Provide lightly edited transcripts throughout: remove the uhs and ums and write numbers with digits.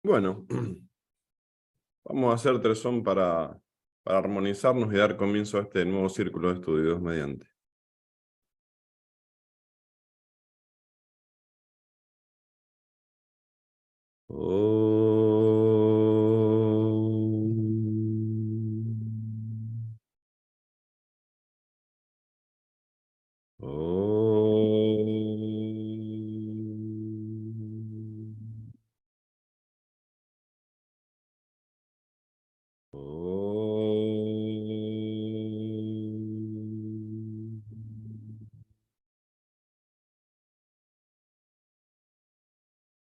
Bueno, vamos a hacer 3 son para armonizarnos y dar comienzo a este nuevo círculo de estudios mediante.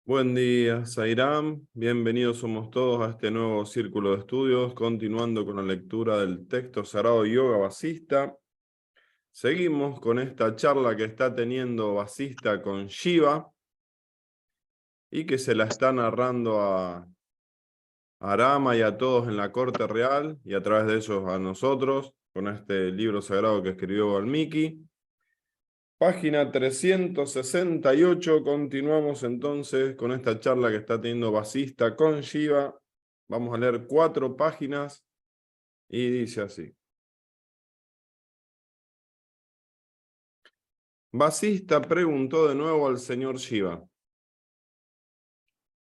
Buen día, Sairam. Bienvenidos somos todos a este nuevo círculo de estudios, continuando con la lectura del texto sagrado Yoga Vasista. Seguimos con esta charla que está teniendo Vasista con Shiva y que se la está narrando a Rama y a todos en la corte real y a través de ellos a nosotros con este libro sagrado que escribió Valmiki. Página 368, continuamos entonces con esta charla que está teniendo Vasista con Shiva. Vamos a leer 4 páginas y dice así. Vasista preguntó de nuevo al señor Shiva: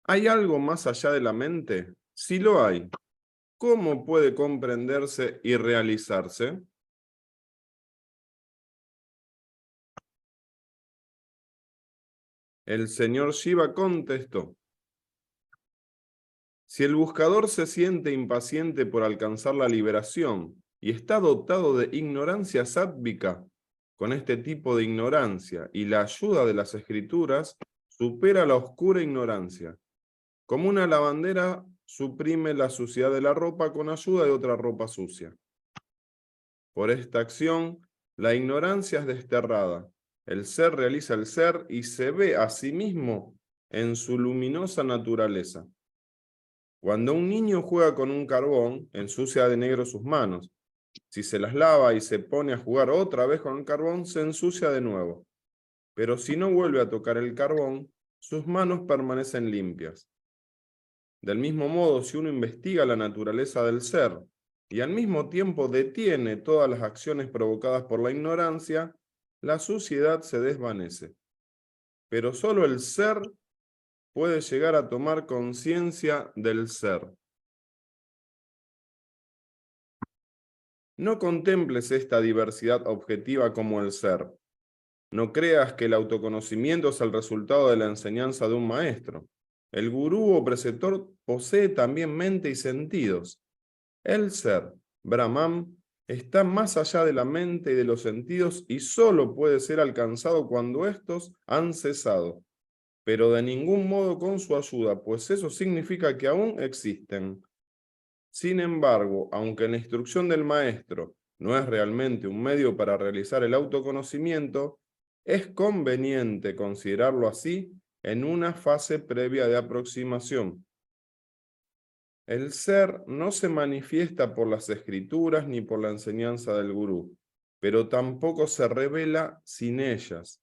¿hay algo más allá de la mente? Si lo hay, ¿cómo puede comprenderse y realizarse? El señor Shiva contestó: si el buscador se siente impaciente por alcanzar la liberación y está dotado de ignorancia sátvica, con este tipo de ignorancia y la ayuda de las escrituras, supera la oscura ignorancia. Como una lavandera suprime la suciedad de la ropa con ayuda de otra ropa sucia. Por esta acción, la ignorancia es desterrada. El ser realiza el ser y se ve a sí mismo en su luminosa naturaleza. Cuando un niño juega con un carbón, ensucia de negro sus manos. Si se las lava y se pone a jugar otra vez con el carbón, se ensucia de nuevo. Pero si no vuelve a tocar el carbón, sus manos permanecen limpias. Del mismo modo, si uno investiga la naturaleza del ser y al mismo tiempo detiene todas las acciones provocadas por la ignorancia, la suciedad se desvanece. Pero solo el ser puede llegar a tomar conciencia del ser. No contemples esta diversidad objetiva como el ser. No creas que el autoconocimiento es el resultado de la enseñanza de un maestro. El gurú o preceptor posee también mente y sentidos. El ser, Brahman, está más allá de la mente y de los sentidos y solo puede ser alcanzado cuando estos han cesado, pero de ningún modo con su ayuda, pues eso significa que aún existen. Sin embargo, aunque la instrucción del maestro no es realmente un medio para realizar el autoconocimiento, es conveniente considerarlo así en una fase previa de aproximación. El ser no se manifiesta por las escrituras ni por la enseñanza del gurú, pero tampoco se revela sin ellas.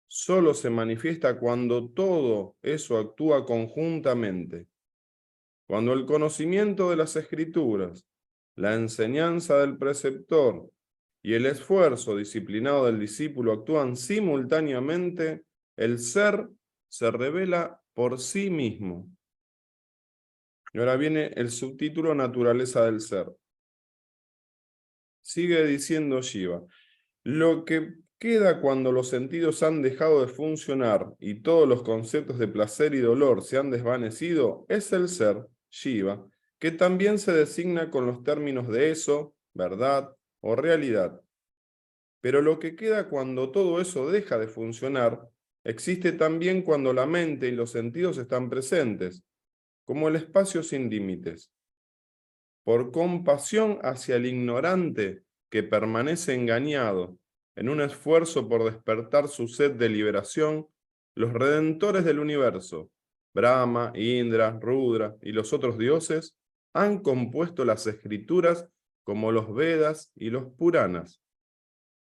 Solo se manifiesta cuando todo eso actúa conjuntamente. Cuando el conocimiento de las escrituras, la enseñanza del preceptor y el esfuerzo disciplinado del discípulo actúan simultáneamente, el ser se revela por sí mismo. Y ahora viene el subtítulo Naturaleza del ser. Sigue diciendo Shiva: lo que queda cuando los sentidos han dejado de funcionar y todos los conceptos de placer y dolor se han desvanecido es el ser, Shiva, que también se designa con los términos de eso, verdad o realidad. Pero lo que queda cuando todo eso deja de funcionar existe también cuando la mente y los sentidos están presentes, como el espacio sin límites. Por compasión hacia el ignorante que permanece engañado en un esfuerzo por despertar su sed de liberación, los redentores del universo, Brahma, Indra, Rudra y los otros dioses, han compuesto las escrituras como los Vedas y los Puranas,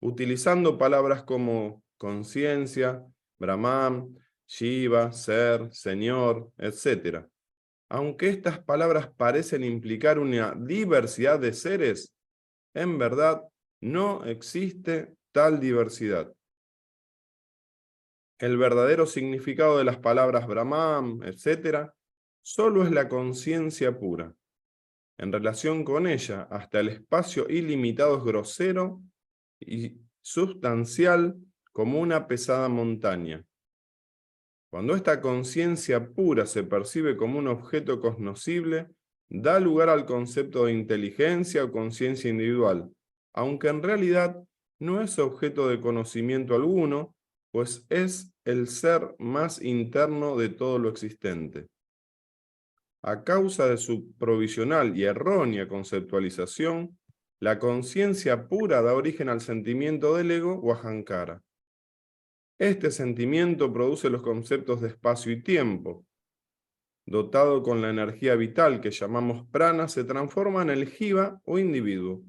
utilizando palabras como conciencia, Brahman, Shiva, ser, señor, etc. Aunque estas palabras parecen implicar una diversidad de seres, en verdad no existe tal diversidad. El verdadero significado de las palabras Brahman, etc., solo es la conciencia pura. En relación con ella, hasta el espacio ilimitado es grosero y sustancial como una pesada montaña. Cuando esta conciencia pura se percibe como un objeto cognoscible, da lugar al concepto de inteligencia o conciencia individual, aunque en realidad no es objeto de conocimiento alguno, pues es el ser más interno de todo lo existente. A causa de su provisional y errónea conceptualización, la conciencia pura da origen al sentimiento del ego o ahankara. Este sentimiento produce los conceptos de espacio y tiempo. Dotado con la energía vital que llamamos prana, se transforma en el jiva o individuo,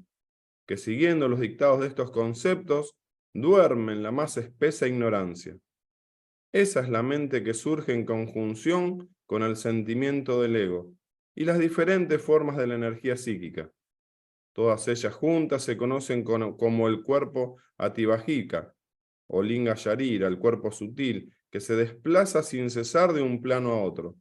que siguiendo los dictados de estos conceptos, duerme en la más espesa ignorancia. Esa es la mente que surge en conjunción con el sentimiento del ego y las diferentes formas de la energía psíquica. Todas ellas juntas se conocen como el cuerpo ativajika, o linga yarira, el cuerpo sutil, que se desplaza sin cesar de un plano a otro.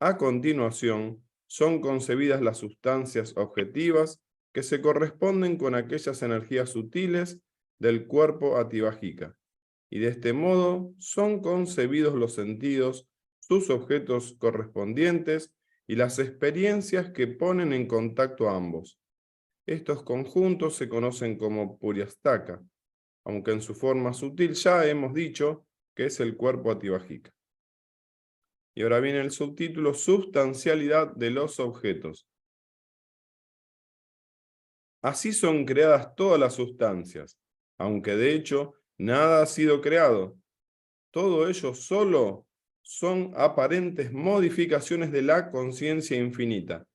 A continuación, son concebidas las sustancias objetivas que se corresponden con aquellas energías sutiles del cuerpo ativajika, y de este modo son concebidos los sentidos, sus objetos correspondientes y las experiencias que ponen en contacto a ambos. Estos conjuntos se conocen como Puryastaka, aunque en su forma sutil ya hemos dicho que es el cuerpo ativajika. Y ahora viene el subtítulo, Sustancialidad de los objetos. Así son creadas todas las sustancias, aunque de hecho nada ha sido creado. Todo ello solo son aparentes modificaciones de la conciencia infinita.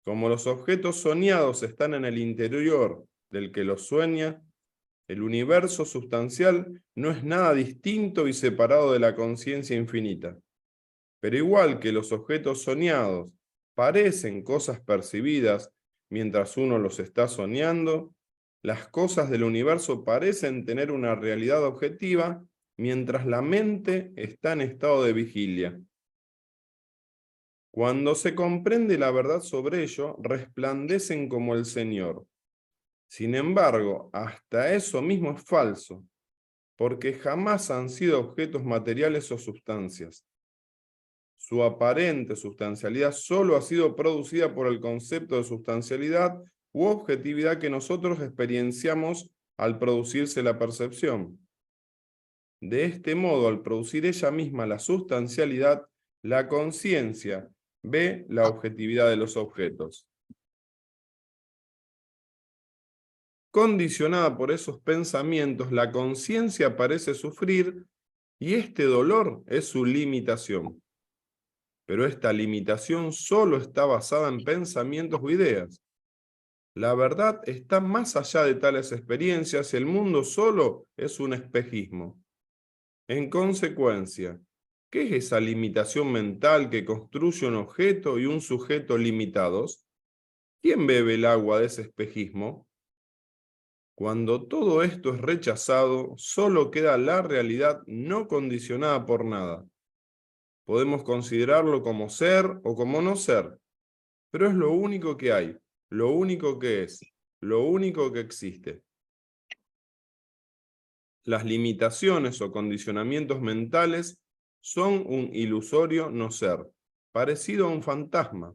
Como los objetos soñados están en el interior del que los sueña, el universo sustancial no es nada distinto y separado de la conciencia infinita. Pero igual que los objetos soñados parecen cosas percibidas mientras uno los está soñando, las cosas del universo parecen tener una realidad objetiva mientras la mente está en estado de vigilia. Cuando se comprende la verdad sobre ello, resplandecen como el Señor. Sin embargo, hasta eso mismo es falso, porque jamás han sido objetos materiales o sustancias. Su aparente sustancialidad solo ha sido producida por el concepto de sustancialidad u objetividad que nosotros experienciamos al producirse la percepción. De este modo, al producir ella misma la sustancialidad, la conciencia ve la objetividad de los objetos. Condicionada por esos pensamientos, la conciencia parece sufrir y este dolor es su limitación. Pero esta limitación solo está basada en pensamientos o ideas. La verdad está más allá de tales experiencias y el mundo solo es un espejismo. En consecuencia, ¿qué es esa limitación mental que construye un objeto y un sujeto limitados? ¿Quién bebe el agua de ese espejismo? Cuando todo esto es rechazado, solo queda la realidad no condicionada por nada. Podemos considerarlo como ser o como no ser, pero es lo único que hay, lo único que es, lo único que existe. Las limitaciones o condicionamientos mentales son un ilusorio no ser, parecido a un fantasma.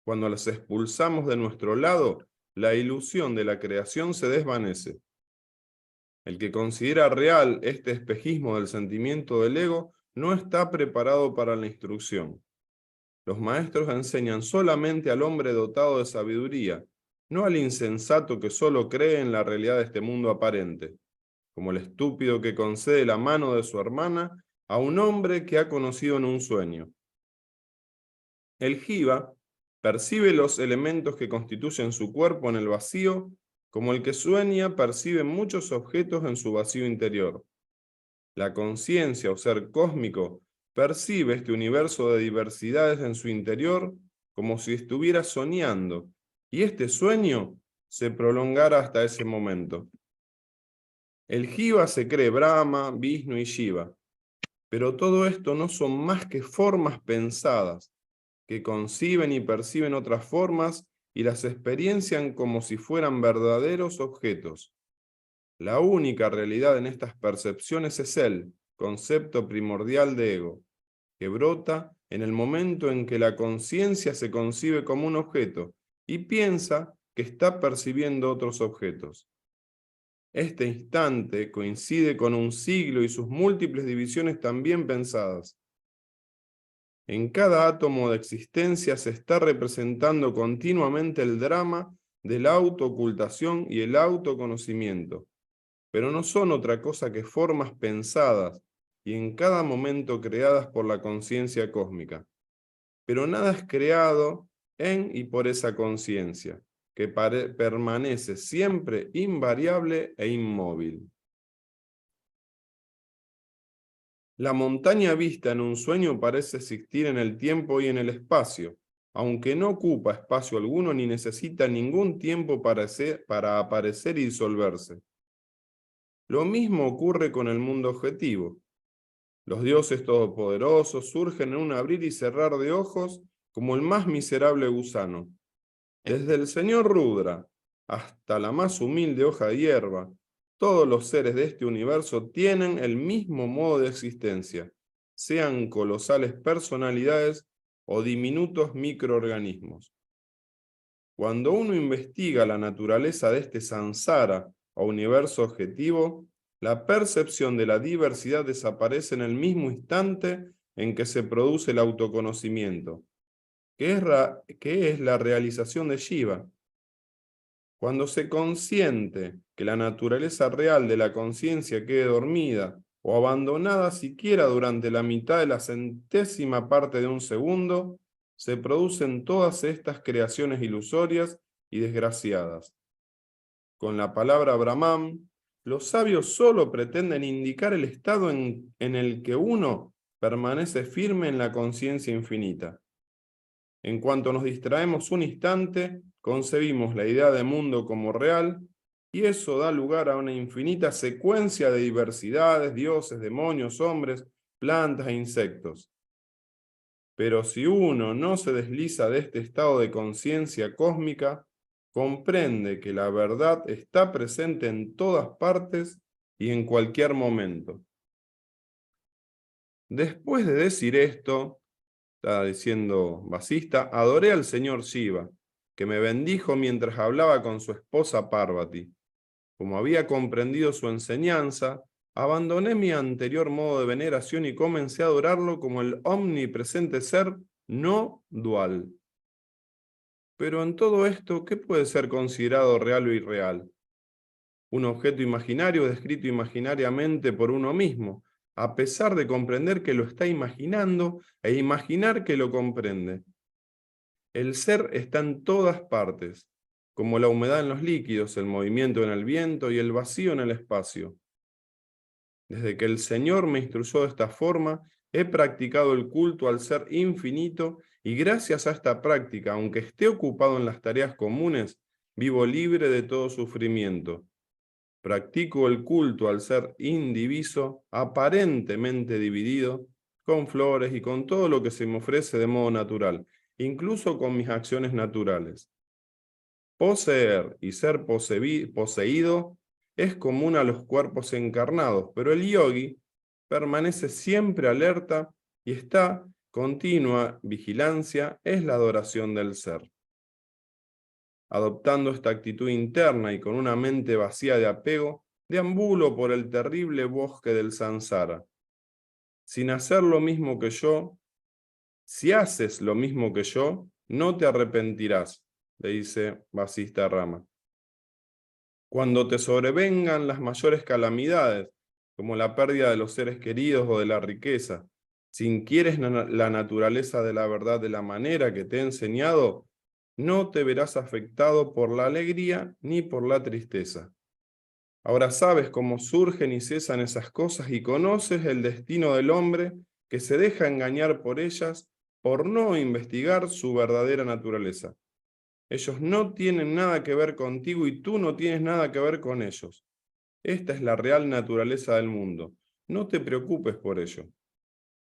Cuando las expulsamos de nuestro lado, la ilusión de la creación se desvanece. El que considera real este espejismo del sentimiento del ego no está preparado para la instrucción. Los maestros enseñan solamente al hombre dotado de sabiduría, no al insensato que solo cree en la realidad de este mundo aparente, como el estúpido que concede la mano de su hermana a un hombre que ha conocido en un sueño. El jiva percibe los elementos que constituyen su cuerpo en el vacío, como el que sueña percibe muchos objetos en su vacío interior. La conciencia o ser cósmico percibe este universo de diversidades en su interior como si estuviera soñando, y este sueño se prolongara hasta ese momento. El Jiva se cree Brahma, Vishnu y Shiva, pero todo esto no son más que formas pensadas, que conciben y perciben otras formas y las experiencian como si fueran verdaderos objetos. La única realidad en estas percepciones es el concepto primordial de ego, que brota en el momento en que la conciencia se concibe como un objeto y piensa que está percibiendo otros objetos. Este instante coincide con un siglo y sus múltiples divisiones también pensadas. En cada átomo de existencia se está representando continuamente el drama de la autoocultación y el autoconocimiento, pero no son otra cosa que formas pensadas y en cada momento creadas por la conciencia cósmica. Pero nada es creado en y por esa conciencia, que permanece siempre invariable e inmóvil. La montaña vista en un sueño parece existir en el tiempo y en el espacio, aunque no ocupa espacio alguno ni necesita ningún tiempo para aparecer y disolverse. Lo mismo ocurre con el mundo objetivo. Los dioses todopoderosos surgen en un abrir y cerrar de ojos como el más miserable gusano. Desde el señor Rudra hasta la más humilde hoja de hierba, todos los seres de este universo tienen el mismo modo de existencia, sean colosales personalidades o diminutos microorganismos. Cuando uno investiga la naturaleza de este samsara o universo objetivo, la percepción de la diversidad desaparece en el mismo instante en que se produce el autoconocimiento, que es la realización de Shiva. Cuando se consiente que la naturaleza real de la conciencia quede dormida o abandonada siquiera durante la mitad de la centésima parte de un segundo, se producen todas estas creaciones ilusorias y desgraciadas. Con la palabra Brahman, los sabios solo pretenden indicar el estado en el que uno permanece firme en la conciencia infinita. En cuanto nos distraemos un instante, concebimos la idea de mundo como real, y eso da lugar a una infinita secuencia de diversidades, dioses, demonios, hombres, plantas e insectos. Pero si uno no se desliza de este estado de conciencia cósmica, comprende que la verdad está presente en todas partes y en cualquier momento. Después de decir esto, está diciendo Vasista, adoré al señor Shiva, que me bendijo mientras hablaba con su esposa Parvati. Como había comprendido su enseñanza, abandoné mi anterior modo de veneración y comencé a adorarlo como el omnipresente ser no dual. Pero en todo esto, ¿qué puede ser considerado real o irreal? Un objeto imaginario descrito imaginariamente por uno mismo, a pesar de comprender que lo está imaginando e imaginar que lo comprende. El ser está en todas partes, como la humedad en los líquidos, el movimiento en el viento y el vacío en el espacio. Desde que el Señor me instruyó de esta forma, he practicado el culto al ser infinito y gracias a esta práctica, aunque esté ocupado en las tareas comunes, vivo libre de todo sufrimiento. Practico el culto al ser indiviso, aparentemente dividido, con flores y con todo lo que se me ofrece de modo natural, incluso con mis acciones naturales. Poseer y ser poseído es común a los cuerpos encarnados, pero el yogi permanece siempre alerta y esta continua vigilancia es la adoración del ser. Adoptando esta actitud interna y con una mente vacía de apego, deambulo por el terrible bosque del samsara. Sin hacer lo mismo que yo, si haces lo mismo que yo, no te arrepentirás, le dice Vasista Rama. Cuando te sobrevengan las mayores calamidades, como la pérdida de los seres queridos o de la riqueza, si inquieres la naturaleza de la verdad de la manera que te he enseñado, no te verás afectado por la alegría ni por la tristeza. Ahora sabes cómo surgen y cesan esas cosas y conoces el destino del hombre que se deja engañar por ellas por no investigar su verdadera naturaleza. Ellos no tienen nada que ver contigo y tú no tienes nada que ver con ellos. Esta es la real naturaleza del mundo. No te preocupes por ello.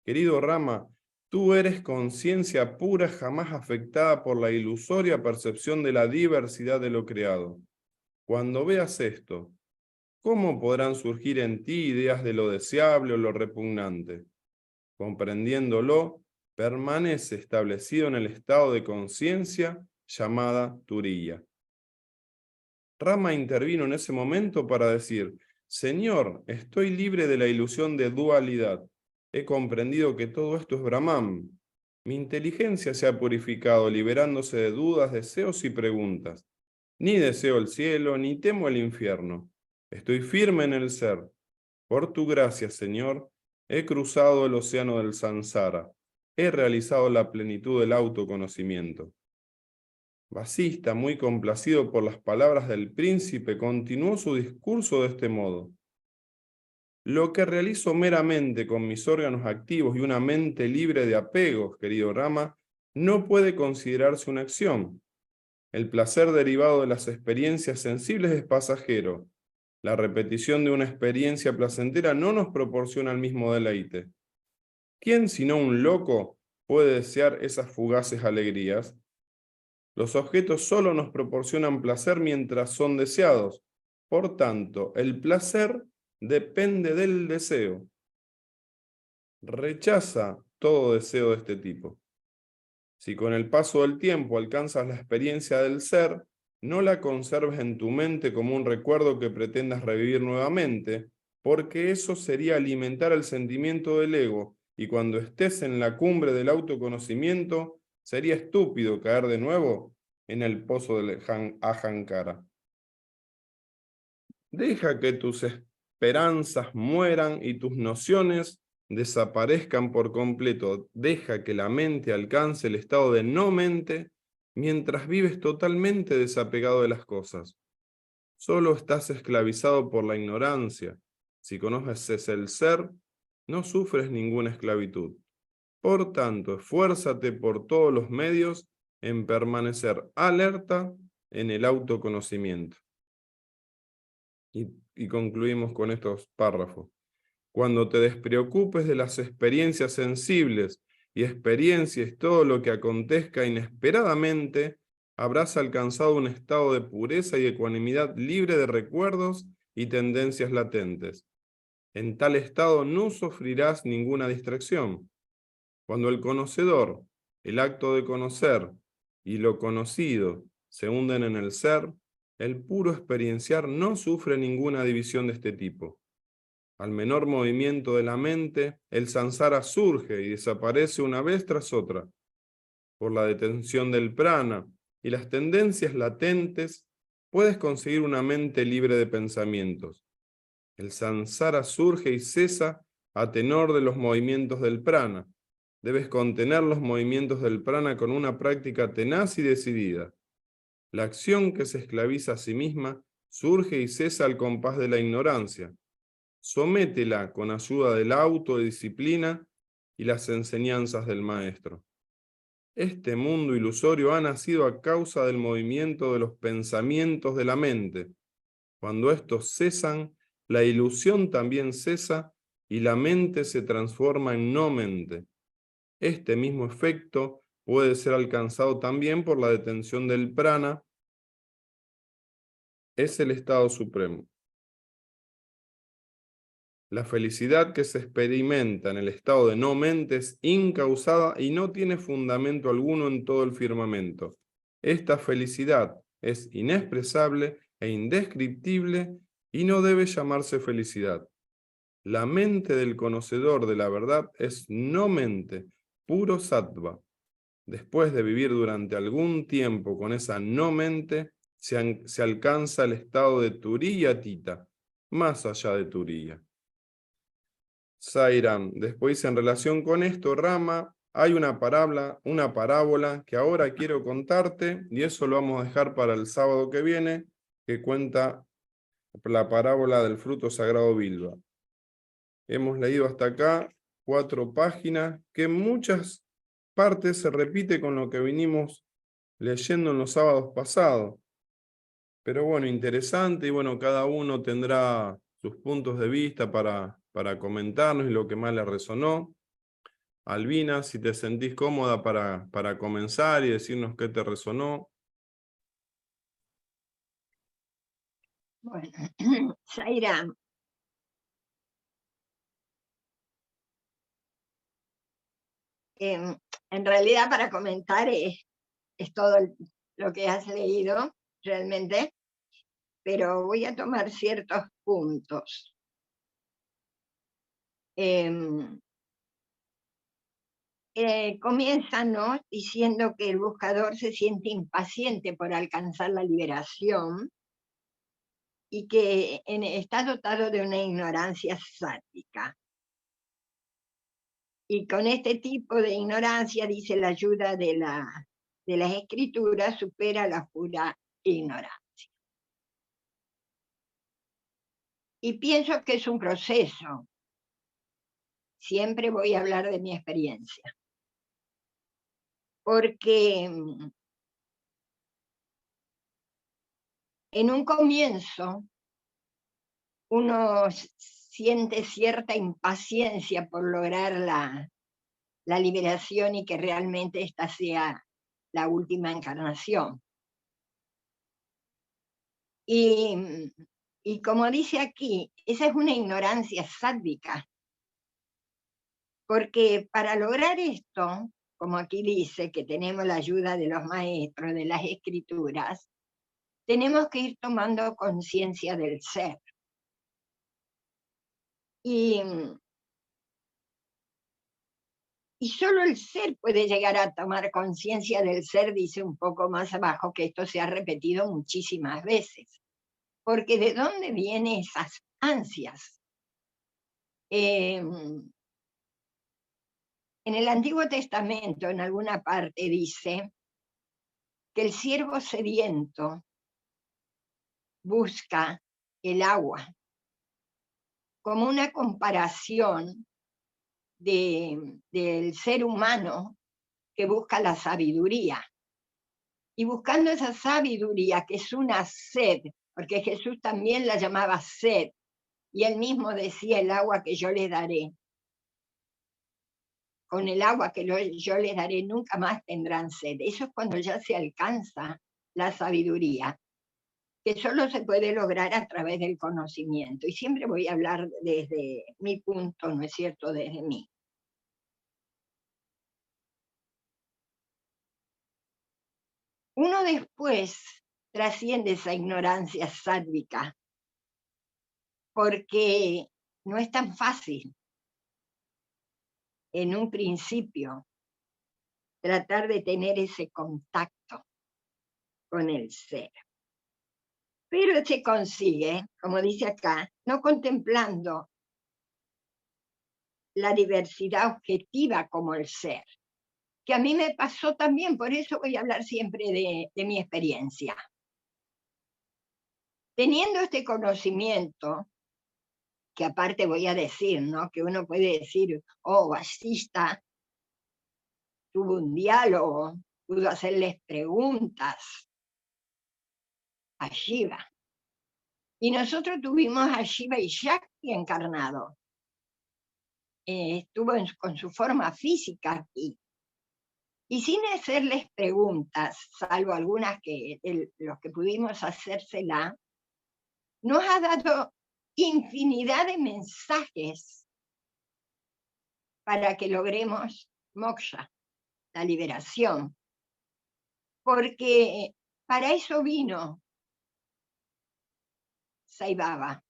Querido Rama, tú eres conciencia pura jamás afectada por la ilusoria percepción de la diversidad de lo creado. Cuando veas esto, ¿cómo podrán surgir en ti ideas de lo deseable o lo repugnante? Comprendiéndolo, permanece establecido en el estado de conciencia llamada Turiya. Rama intervino en ese momento para decir: Señor, estoy libre de la ilusión de dualidad. He comprendido que todo esto es Brahman. Mi inteligencia se ha purificado, liberándose de dudas, deseos y preguntas. Ni deseo el cielo, ni temo el infierno. Estoy firme en el ser. Por tu gracia, Señor, he cruzado el océano del Sansara. He realizado la plenitud del autoconocimiento. Vasista, muy complacido por las palabras del príncipe, continuó su discurso de este modo: lo que realizo meramente con mis órganos activos y una mente libre de apegos, querido Rama, no puede considerarse una acción. El placer derivado de las experiencias sensibles es pasajero. La repetición de una experiencia placentera no nos proporciona el mismo deleite. ¿Quién, sino un loco, puede desear esas fugaces alegrías? Los objetos solo nos proporcionan placer mientras son deseados. Por tanto, el placer depende del deseo. Rechaza todo deseo de este tipo. Si con el paso del tiempo alcanzas la experiencia del ser, no la conserves en tu mente como un recuerdo que pretendas revivir nuevamente, porque eso sería alimentar el sentimiento del ego, y cuando estés en la cumbre del autoconocimiento, sería estúpido caer de nuevo en el pozo del ahankara. Deja que tus esperanzas mueran y tus nociones desaparezcan por completo. Deja que la mente alcance el estado de no mente mientras vives totalmente desapegado de las cosas. Solo estás esclavizado por la ignorancia. Si conoces el ser, no sufres ninguna esclavitud. Por tanto, esfuérzate por todos los medios en permanecer alerta en el autoconocimiento. Y concluimos con estos párrafos. Cuando te despreocupes de las experiencias sensibles y experiencias todo lo que acontezca inesperadamente, habrás alcanzado un estado de pureza y ecuanimidad libre de recuerdos y tendencias latentes. En tal estado no sufrirás ninguna distracción. Cuando el conocedor, el acto de conocer y lo conocido se hunden en el ser, el puro experienciar no sufre ninguna división de este tipo. Al menor movimiento de la mente, el samsara surge y desaparece una vez tras otra. Por la detención del prana y las tendencias latentes, puedes conseguir una mente libre de pensamientos. El samsara surge y cesa a tenor de los movimientos del prana. Debes contener los movimientos del prana con una práctica tenaz y decidida. La acción que se esclaviza a sí misma surge y cesa al compás de la ignorancia. Sométela con ayuda de la autodisciplina y las enseñanzas del maestro. Este mundo ilusorio ha nacido a causa del movimiento de los pensamientos de la mente. Cuando estos cesan, la ilusión también cesa y la mente se transforma en no mente. Este mismo efecto puede ser alcanzado también por la detención del prana. Es el estado supremo. La felicidad que se experimenta en el estado de no mente es incausada y no tiene fundamento alguno en todo el firmamento. Esta felicidad es inexpresable e indescriptible y no debe llamarse felicidad. La mente del conocedor de la verdad es no mente, puro sattva. Después de vivir durante algún tiempo con esa no mente, se alcanza el estado de Turiya Tita, más allá de Turiya. Sairam, después en relación con esto, Rama, hay una parábola que ahora quiero contarte, y eso lo vamos a dejar para el sábado que viene, que cuenta la parábola del fruto sagrado Vilva. Hemos leído hasta acá 4 páginas que en muchas partes se repite con lo que vinimos leyendo en los sábados pasados. Pero bueno, interesante, y bueno, cada uno tendrá sus puntos de vista para comentarnos y lo que más le resonó. Albina, si te sentís cómoda para comenzar y decirnos qué te resonó. Bueno, Zaira, en realidad para comentar es todo lo que has leído realmente, pero voy a tomar ciertos puntos. Comienza, ¿no?, diciendo que el buscador se siente impaciente por alcanzar la liberación y que está dotado de una ignorancia sádica. Y con este tipo de ignorancia, dice, la ayuda de las escrituras supera la pura ignorancia. Y pienso que es un proceso. Siempre voy a hablar de mi experiencia. Porque en un comienzo uno siente cierta impaciencia por lograr la liberación y que realmente esta sea la última encarnación. Y como dice aquí, esa es una ignorancia sádica, porque para lograr esto, como aquí dice, que tenemos la ayuda de los maestros, de las escrituras, tenemos que ir tomando conciencia del ser. Y solo el ser puede llegar a tomar conciencia del ser, dice un poco más abajo, que esto se ha repetido muchísimas veces. Porque ¿de dónde vienen esas ansias? En el Antiguo Testamento, en alguna parte, dice que el siervo sediento busca el agua, como una comparación del ser humano que busca la sabiduría. Y buscando esa sabiduría, que es una sed, porque Jesús también la llamaba sed, y él mismo decía: el agua que yo les daré, con el agua que yo les daré nunca más tendrán sed. Eso es cuando ya se alcanza la sabiduría, que solo se puede lograr a través del conocimiento. Y siempre voy a hablar desde mi punto, ¿no es cierto?, desde mí. Uno después trasciende esa ignorancia sádica, porque no es tan fácil en un principio tratar de tener ese contacto con el ser. Pero se consigue, como dice acá, no contemplando la diversidad objetiva como el ser, que a mí me pasó también, por eso voy a hablar siempre de mi experiencia. Teniendo este conocimiento, que aparte voy a decir, ¿no?, que uno puede decir: oh, Vasista tuvo un diálogo, pudo hacerles preguntas a Shiva. Y nosotros tuvimos a Shiva y Shakti encarnado. Estuvo con su forma física aquí. Y sin hacerles preguntas, salvo algunas los que pudimos hacérsela, nos ha dado infinidad de mensajes para que logremos moksha, la liberación. Porque para eso vino Sai Baba.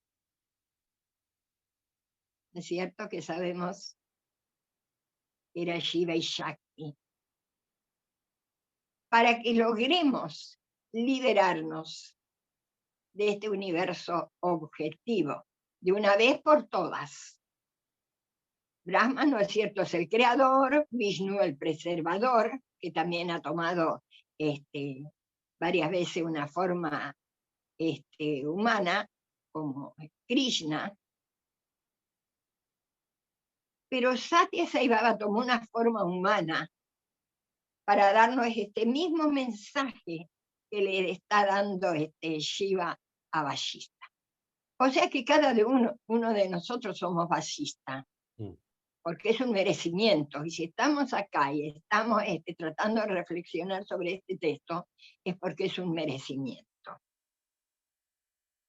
¿No es cierto que sabemos que era Shiva y Shakti? Para que logremos liberarnos de este universo objetivo, de una vez por todas. Brahma, ¿no es cierto?, es el creador, Vishnu el preservador, que también ha tomado varias veces una forma humana, como Krishna, pero Satya Sai Baba tomó una forma humana para darnos este mismo mensaje que le está dando Shiva a Vashista. O sea que cada uno de nosotros somos Vashista, porque es un merecimiento. Y si estamos acá y estamos tratando de reflexionar sobre este texto, es porque es un merecimiento.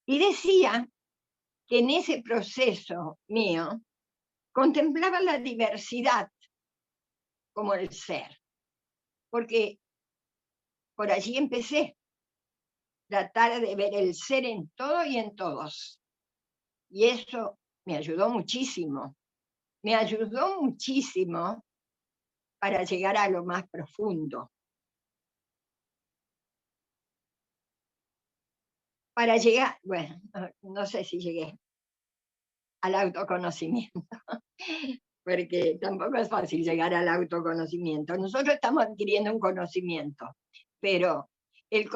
Y decía que en ese proceso mío contemplaba la diversidad como el ser, porque por allí empecé, tratar de ver el ser en todo y en todos. Y eso me ayudó muchísimo para llegar a lo más profundo. Para llegar, bueno, no sé si llegué al autoconocimiento, porque tampoco es fácil llegar al autoconocimiento. Nosotros estamos adquiriendo un conocimiento, pero el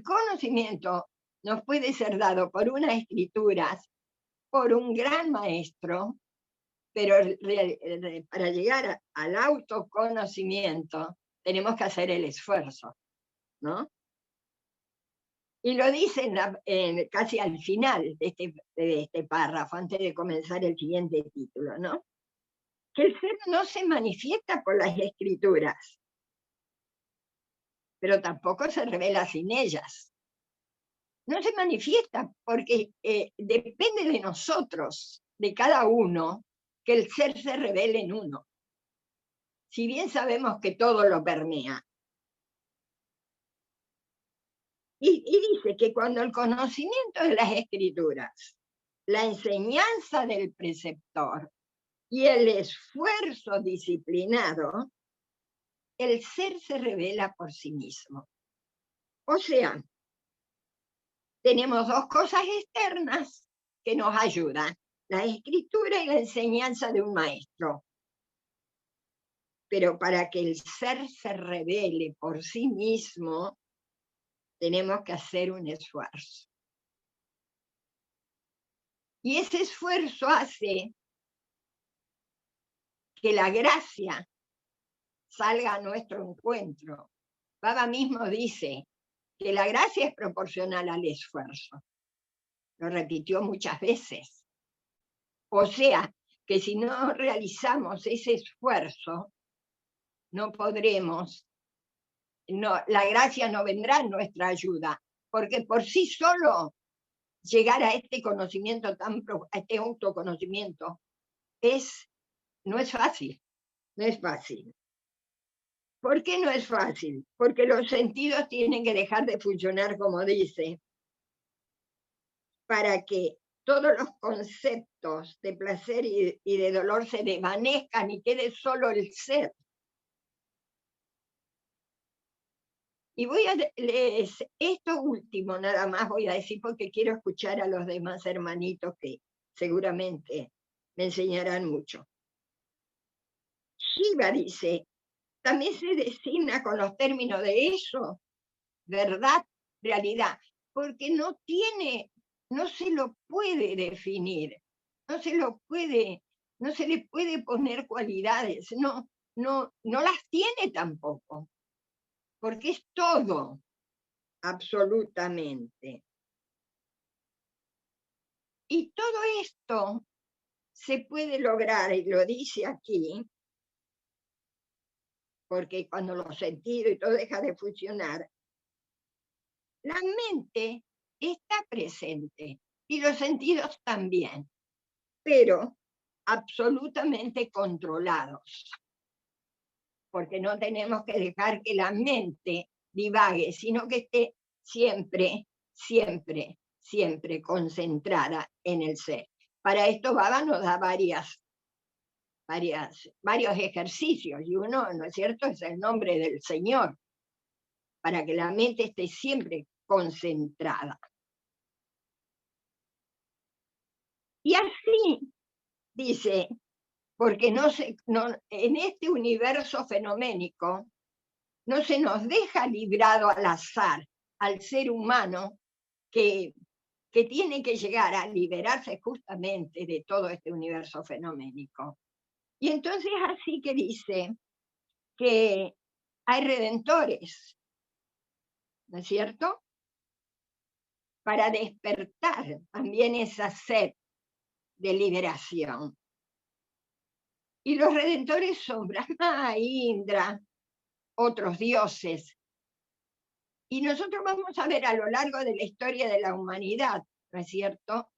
conocimiento nos puede ser dado por unas escrituras, por un gran maestro, pero para llegar al autoconocimiento tenemos que hacer el esfuerzo, ¿no? Y lo dice casi al final de este párrafo, antes de comenzar el siguiente título, ¿no? Que el ser no se manifiesta por las escrituras, pero tampoco se revela sin ellas. No se manifiesta porque depende de nosotros, de cada uno, que el ser se revele en uno. Si bien sabemos que todo lo permea. Y dice que cuando el conocimiento de las escrituras, la enseñanza del preceptor y el esfuerzo disciplinado, el ser se revela por sí mismo. O sea, tenemos dos cosas externas que nos ayudan, la escritura y la enseñanza de un maestro. Pero para que el ser se revele por sí mismo, tenemos que hacer un esfuerzo. Y ese esfuerzo hace que la gracia salga a nuestro encuentro. Baba mismo dice que la gracia es proporcional al esfuerzo. Lo repitió muchas veces. O sea, que si no realizamos ese esfuerzo, no podremos, la gracia no vendrá en nuestra ayuda, porque por sí solo llegar a este conocimiento a este autoconocimiento, no es fácil, no es fácil. ¿Por qué no es fácil? Porque los sentidos tienen que dejar de funcionar, como dice, para que todos los conceptos de placer y de dolor se desvanezcan y quede solo el ser. Y voy a leer esto último, nada más voy a decir, porque quiero escuchar a los demás hermanitos que seguramente me enseñarán mucho. Shiva dice, también se designa con los términos de eso, verdad, realidad, porque no se lo puede definir, no se le puede poner cualidades, no las tiene tampoco, porque es todo, absolutamente. Y todo esto se puede lograr, y lo dice aquí, porque cuando los sentidos y todo deja de funcionar, la mente está presente y los sentidos también, pero absolutamente controlados, porque no tenemos que dejar que la mente divague, sino que esté siempre, siempre, siempre concentrada en el ser. Para esto Baba nos da varios ejercicios, y uno, ¿no es cierto?, es el nombre del Señor, para que la mente esté siempre concentrada. Y así, dice, porque en este universo fenoménico no se nos deja librado al azar al ser humano que que tiene que llegar a liberarse justamente de todo este universo fenoménico. Y entonces así que dice que hay redentores, ¿no es cierto? Para despertar también esa sed de liberación. Y los redentores son Brahma, Indra, otros dioses. Y nosotros vamos a ver a lo largo de la historia de la humanidad, ¿no es cierto?,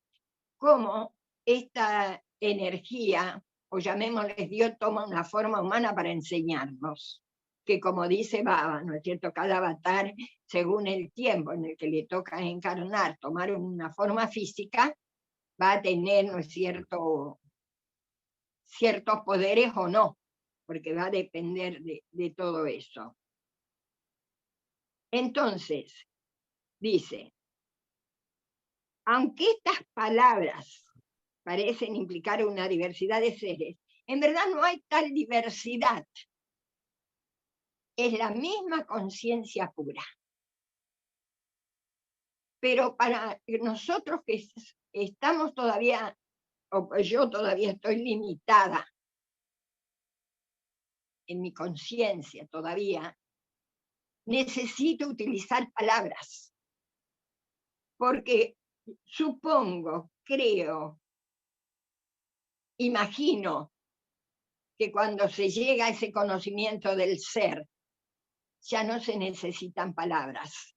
cómo esta energía, o llamémosles Dios, toma una forma humana para enseñarnos. Que como dice Baba, ¿no es cierto?, cada avatar, según el tiempo en el que le toca encarnar, tomar una forma física, va a tener, ¿no es cierto?, ciertos poderes o no, porque va a depender de todo eso. Entonces, dice, aunque estas palabras parecen implicar una diversidad de seres, en verdad no hay tal diversidad. Es la misma conciencia pura. Pero para nosotros que estamos todavía, o yo todavía estoy limitada en mi conciencia todavía, necesito utilizar palabras. Porque supongo, creo, imagino que cuando se llega a ese conocimiento del ser, ya no se necesitan palabras.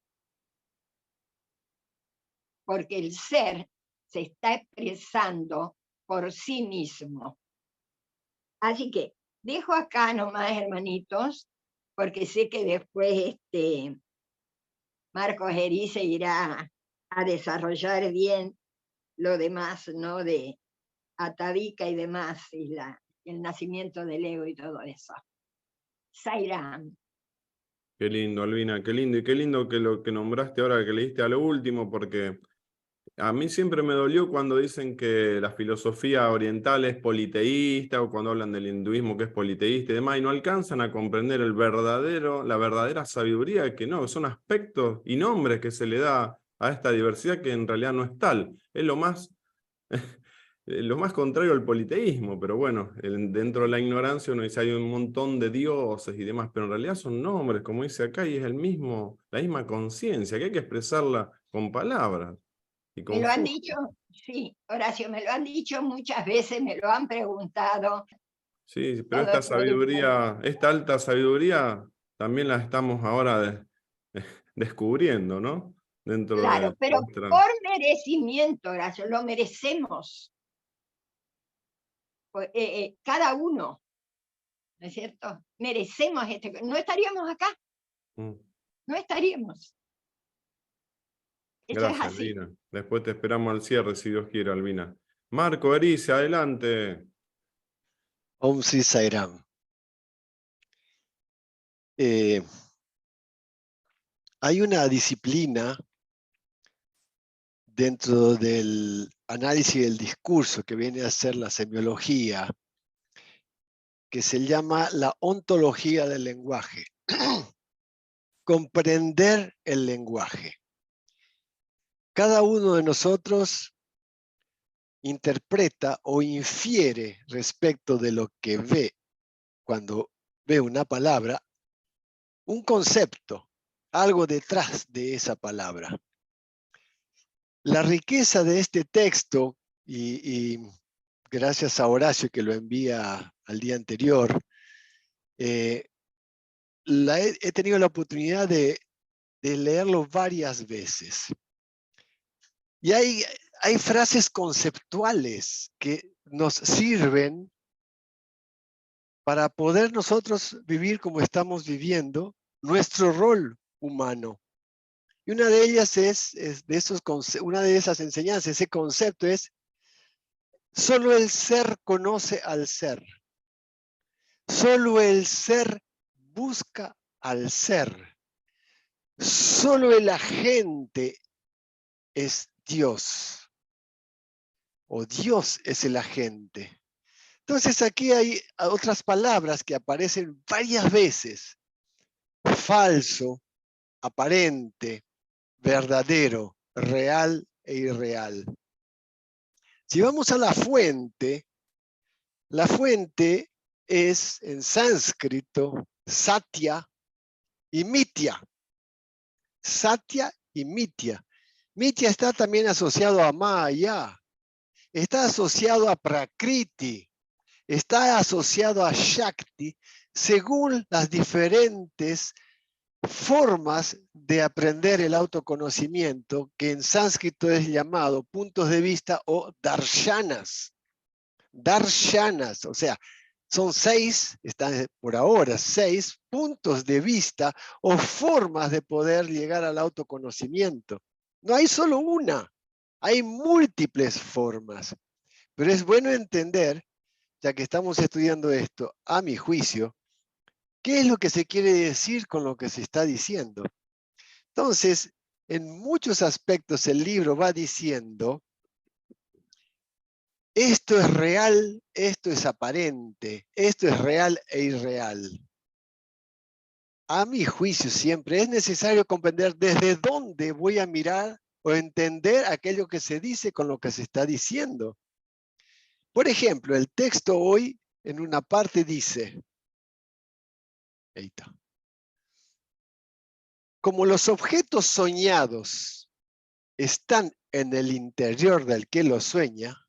Porque el ser se está expresando por sí mismo. Así que dejo acá nomás, hermanitos, porque sé que después Marcos Erice irá a desarrollar bien lo demás, ¿no?, de Atavica y demás, y el nacimiento del ego y todo eso. Sairam. Qué lindo, Albina, qué lindo. Y qué lindo que lo que nombraste ahora, que leíste a lo último, porque a mí siempre me dolió cuando dicen que la filosofía oriental es politeísta, o cuando hablan del hinduismo que es politeísta y demás, y no alcanzan a comprender la verdadera sabiduría, que no, son aspectos y nombres que se le da a esta diversidad que en realidad no es tal. Es lo más contrario al politeísmo, pero bueno, dentro de la ignorancia uno dice hay un montón de dioses y demás, pero en realidad son nombres, como dice acá, y es la misma conciencia, que hay que expresarla con palabras. Me lo han dicho, sí, Horacio, me lo han dicho muchas veces, me lo han preguntado. Sí, pero esta sabiduría, esta alta sabiduría, también la estamos ahora descubriendo, ¿no? Dentro Claro, de pero nuestra... por merecimiento, Horacio, lo merecemos. Cada uno, ¿no es cierto? Merecemos no estaríamos acá, Mm. no estaríamos. Eso es Gracias, así. Albina. Después te esperamos al cierre, si Dios quiere, Albina. Marco Erice, adelante. Om Sri Sairam. Hay una disciplina dentro del análisis del discurso que viene a ser la semiología, que se llama la ontología del lenguaje. Comprender el lenguaje. Cada uno de nosotros interpreta o infiere respecto de lo que ve cuando ve una palabra, un concepto, algo detrás de esa palabra. La riqueza de este texto, y gracias a Horacio que lo envía al día anterior, he tenido la oportunidad de leerlo varias veces. Y hay frases conceptuales que nos sirven para poder nosotros vivir como estamos viviendo nuestro rol humano. Y una de ellas una de esas enseñanzas, ese concepto es: solo el ser conoce al ser. Solo el ser busca al ser. Solo el agente es Dios. O Dios es el agente. Entonces aquí hay otras palabras que aparecen varias veces. Falso, aparente, verdadero, real e irreal. Si vamos a la fuente es en sánscrito satya y mitya. Satya y mitya. Mitya está también asociado a Maya, está asociado a Prakriti, está asociado a Shakti, según las diferentes formas de aprender el autoconocimiento, que en sánscrito es llamado puntos de vista o darshanas. Darshanas, o sea, son 6, están por ahora 6 puntos de vista o formas de poder llegar al autoconocimiento. No hay solo una, hay múltiples formas. Pero es bueno entender, ya que estamos estudiando esto, a mi juicio, ¿qué es lo que se quiere decir con lo que se está diciendo? Entonces, en muchos aspectos el libro va diciendo, esto es real, esto es aparente, esto es real e irreal. A mi juicio siempre es necesario comprender desde dónde voy a mirar o entender aquello que se dice con lo que se está diciendo. Por ejemplo, el texto hoy en una parte dice, ahí está, como los objetos soñados están en el interior del que los sueña,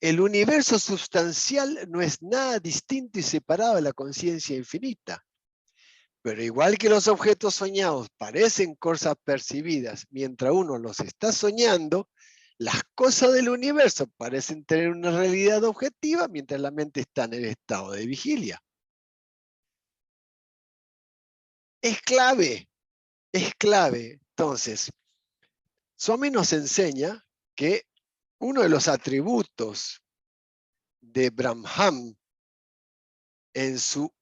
el universo sustancial no es nada distinto y separado de la conciencia infinita. Pero igual que los objetos soñados parecen cosas percibidas mientras uno los está soñando, las cosas del universo parecen tener una realidad objetiva mientras la mente está en el estado de vigilia. Es clave, es clave. Entonces, Swami nos enseña que uno de los atributos de Brahman en su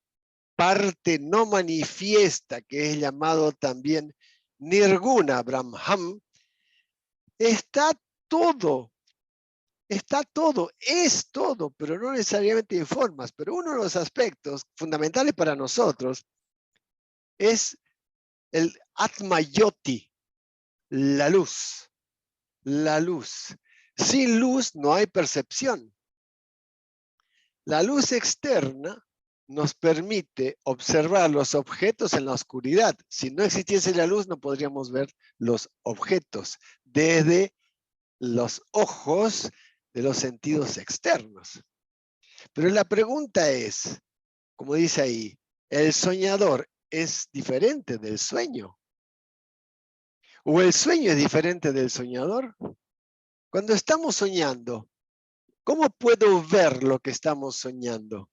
parte no manifiesta, que es llamado también Nirguna Brahman, está todo, es todo, pero no necesariamente en formas. Pero uno de los aspectos fundamentales para nosotros es el Atma Yoti, la luz. La luz. Sin luz no hay percepción. La luz externa nos permite observar los objetos en la oscuridad. Si no existiese la luz, no podríamos ver los objetos desde los ojos de los sentidos externos. Pero la pregunta es, como dice ahí, ¿el soñador es diferente del sueño? ¿O el sueño es diferente del soñador? Cuando estamos soñando, ¿cómo puedo ver lo que estamos soñando?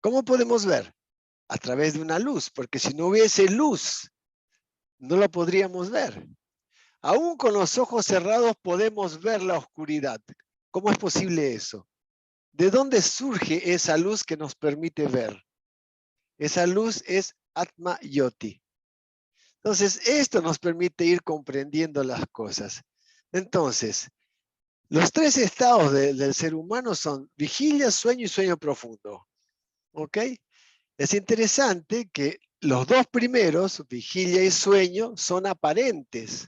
¿Cómo podemos ver? A través de una luz, porque si no hubiese luz, no lo podríamos ver. Aún con los ojos cerrados podemos ver la oscuridad. ¿Cómo es posible eso? ¿De dónde surge esa luz que nos permite ver? Esa luz es Atma Yoti. Entonces, esto nos permite ir comprendiendo las cosas. Entonces, los 3 estados del ser humano son vigilia, sueño y sueño profundo. ¿Ok? Es interesante que los 2 primeros, vigilia y sueño, son aparentes.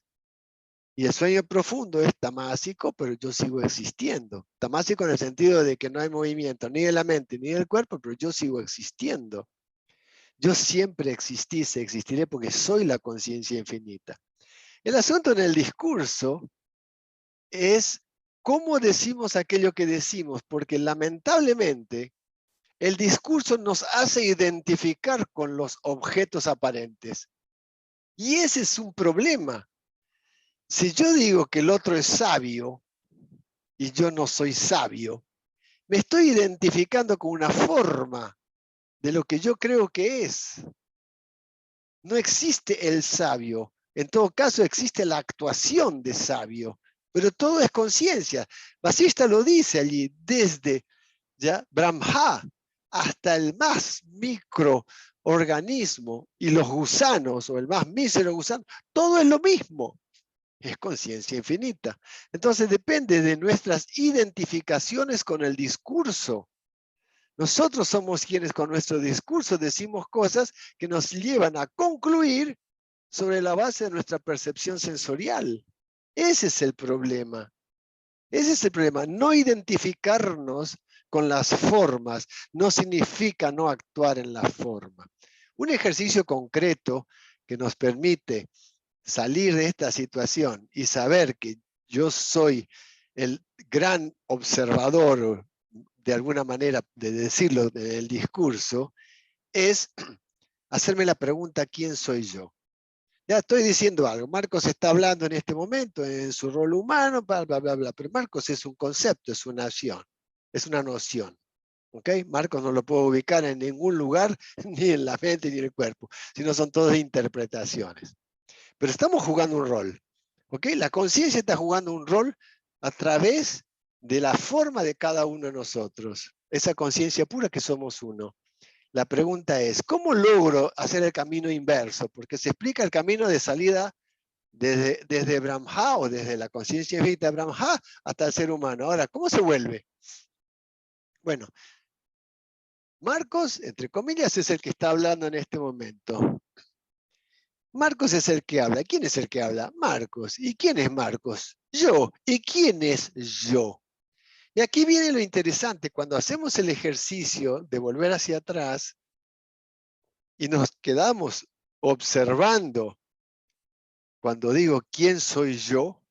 Y el sueño profundo es tamásico, pero yo sigo existiendo. Tamásico en el sentido de que no hay movimiento ni de la mente ni del cuerpo, pero yo sigo existiendo. Yo siempre existí, existiré porque soy la conciencia infinita. El asunto en el discurso es cómo decimos aquello que decimos, porque lamentablemente el discurso nos hace identificar con los objetos aparentes. Y ese es un problema. Si yo digo que el otro es sabio y yo no soy sabio, me estoy identificando con una forma de lo que yo creo que es. No existe el sabio. En todo caso existe la actuación de sabio, pero todo es conciencia. Vasista lo dice allí, desde ¿ya? Brahma hasta el más microorganismo y los gusanos o el más mísero gusano, todo es lo mismo. Es conciencia infinita. Entonces depende de nuestras identificaciones con el discurso. Nosotros somos quienes con nuestro discurso decimos cosas que nos llevan a concluir sobre la base de nuestra percepción sensorial. Ese es el problema. Ese es el problema. No identificarnos con las formas no significa no actuar en la forma. Un ejercicio concreto que nos permite salir de esta situación y saber que yo soy el gran observador, de alguna manera de decirlo del discurso, es hacerme la pregunta, ¿quién soy yo? Ya estoy diciendo algo. Marcos está hablando en este momento en su rol humano, bla, bla, bla, bla. Pero Marcos es un concepto, es una acción, es una noción. ¿Okay? Marcos no lo puedo ubicar en ningún lugar, ni en la mente ni en el cuerpo, sino son todas interpretaciones. Pero estamos jugando un rol. ¿Okay? La conciencia está jugando un rol a través de la forma de cada uno de nosotros. Esa conciencia pura que somos uno. La pregunta es, ¿cómo logro hacer el camino inverso? Porque se explica el camino de salida desde Brahma o desde la conciencia infinita de Brahma hasta el ser humano. Ahora, ¿cómo se vuelve? Bueno, Marcos, entre comillas, es el que está hablando en este momento. Marcos es el que habla. ¿Quién es el que habla? Marcos. ¿Y quién es Marcos? Yo. ¿Y quién es yo? Y aquí viene lo interesante. Cuando hacemos el ejercicio de volver hacia atrás y nos quedamos observando cuando digo ¿quién soy yo?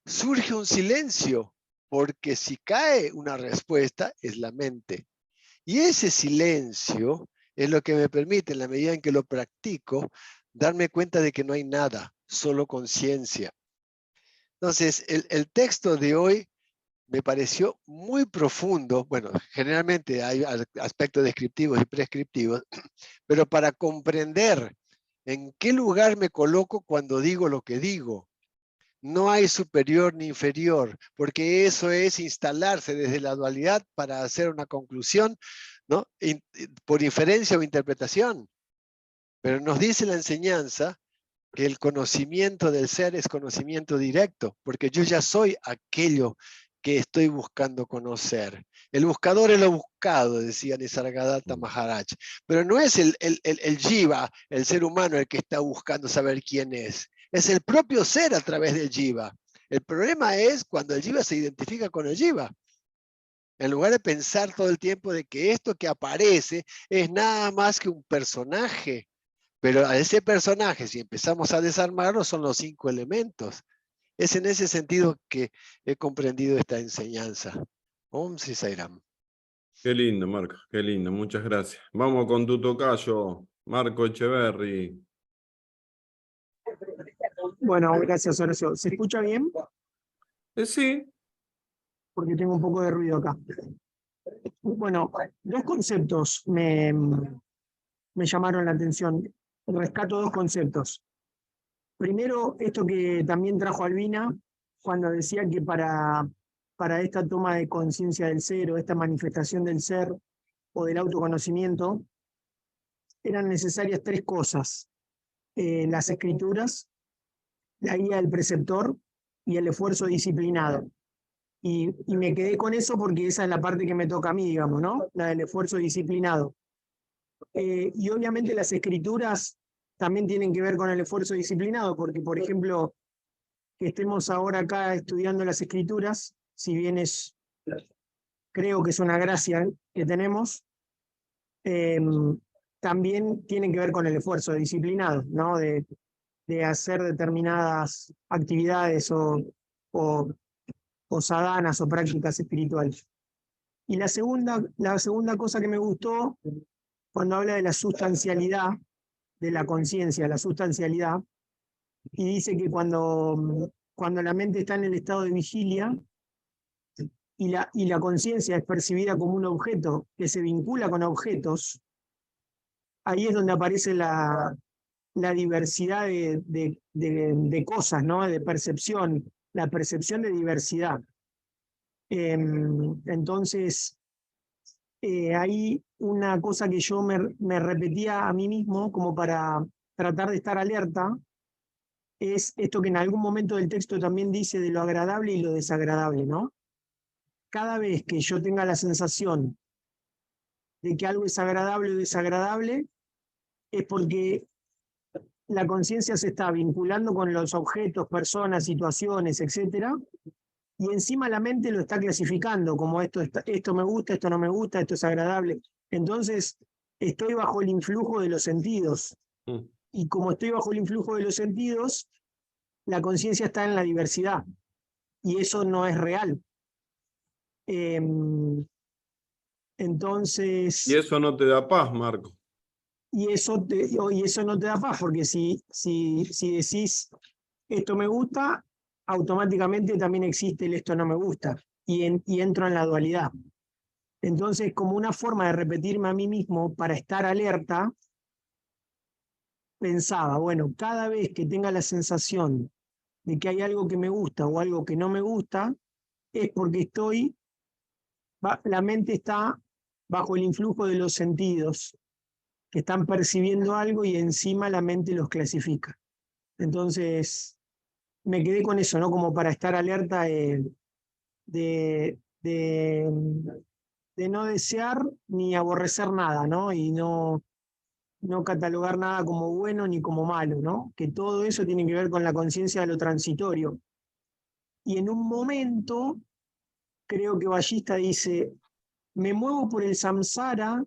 Surge un silencio, porque si cae una respuesta es la mente. Y ese silencio es lo que me permite, en la medida en que lo practico, darme cuenta de que no hay nada, solo conciencia. Entonces, el texto de hoy me pareció muy profundo. Bueno, generalmente hay aspectos descriptivos y prescriptivos, pero para comprender en qué lugar me coloco cuando digo lo que digo. No hay superior ni inferior, porque eso es instalarse desde la dualidad para hacer una conclusión, ¿no? Por inferencia o interpretación. Pero nos dice la enseñanza que el conocimiento del ser es conocimiento directo, porque yo ya soy aquello que estoy buscando conocer. El buscador es lo buscado, decía Nisargadatta Maharaj. Pero no es el jiva, el ser humano, el que está buscando saber quién es. Es el propio ser a través del jiva. El problema es cuando el jiva se identifica con el jiva. En lugar de pensar todo el tiempo de que esto que aparece es nada más que un personaje. Pero a ese personaje, si empezamos a desarmarlo, son los 5 elementos. Es en ese sentido que he comprendido esta enseñanza. Om Sri Sairam. Qué lindo, Marco, qué lindo, muchas gracias. Vamos con tu tocayo, Marco Echeverry. Bueno, gracias, Horacio. ¿Se escucha bien? Sí, Porque tengo un poco de ruido acá. Bueno, dos conceptos me llamaron la atención. Rescato dos conceptos. Primero, esto que también trajo Albina, cuando decía que para esta toma de conciencia del ser o esta manifestación del ser o del autoconocimiento, eran necesarias tres cosas. Las escrituras, la guía del preceptor y el esfuerzo disciplinado. Y me quedé con eso porque esa es la parte que me toca a mí, digamos, ¿no? La del esfuerzo disciplinado. Y obviamente las escrituras también tienen que ver con el esfuerzo disciplinado, porque, por ejemplo, que estemos ahora acá estudiando las escrituras, si bien creo que es una gracia que tenemos, también tienen que ver con el esfuerzo disciplinado, ¿no? De hacer determinadas actividades o sadanas o prácticas espirituales. Y la segunda cosa que me gustó, cuando habla de la sustancialidad de la conciencia, la sustancialidad, y dice que cuando la mente está en el estado de vigilia y la conciencia es percibida como un objeto que se vincula con objetos, ahí es donde aparece la diversidad de cosas, ¿no? De percepción, la percepción de diversidad. Entonces, hay una cosa que yo me repetía a mí mismo como para tratar de estar alerta, es esto que en algún momento del texto también dice de lo agradable y lo desagradable, ¿no? Cada vez que yo tenga la sensación de que algo es agradable o desagradable, es porque la conciencia se está vinculando con los objetos, personas, situaciones, etcétera, y encima la mente lo está clasificando como esto me gusta, esto no me gusta, esto es agradable. Entonces, estoy bajo el influjo de los sentidos. Y como estoy bajo el influjo de los sentidos, la conciencia está en la diversidad. Y eso no es real. Entonces... Y eso no te da paz, Marco. Y eso no te da paz, porque si decís esto me gusta, automáticamente también existe el esto no me gusta, y entro en la dualidad. Entonces, como una forma de repetirme a mí mismo para estar alerta, pensaba, bueno, cada vez que tenga la sensación de que hay algo que me gusta o algo que no me gusta, es porque la mente está bajo el influjo de los sentidos, que están percibiendo algo y encima la mente los clasifica. Entonces, me quedé con eso, ¿no? Como para estar alerta de no desear ni aborrecer nada, ¿no? Y no catalogar nada como bueno ni como malo, ¿no? Que todo eso tiene que ver con la conciencia de lo transitorio. Y en un momento, creo que Ballista dice, me muevo por el samsara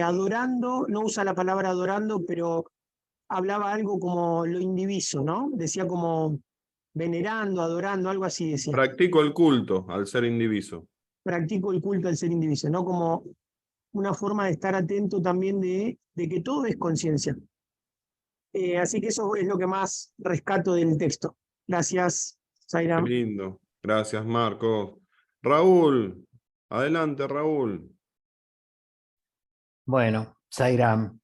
adorando, no usa la palabra adorando, pero hablaba algo como lo indiviso, ¿no? Decía como venerando, adorando, algo así decía. Practico el culto al ser indiviso. Practico el culto al ser indiviso, ¿no? Como una forma de estar atento también de que todo es conciencia. Así que eso es lo que más rescato del texto. Gracias, Qué Zairam. lindo. Gracias, Marcos. Raúl, adelante, Raúl. Bueno, Zairam,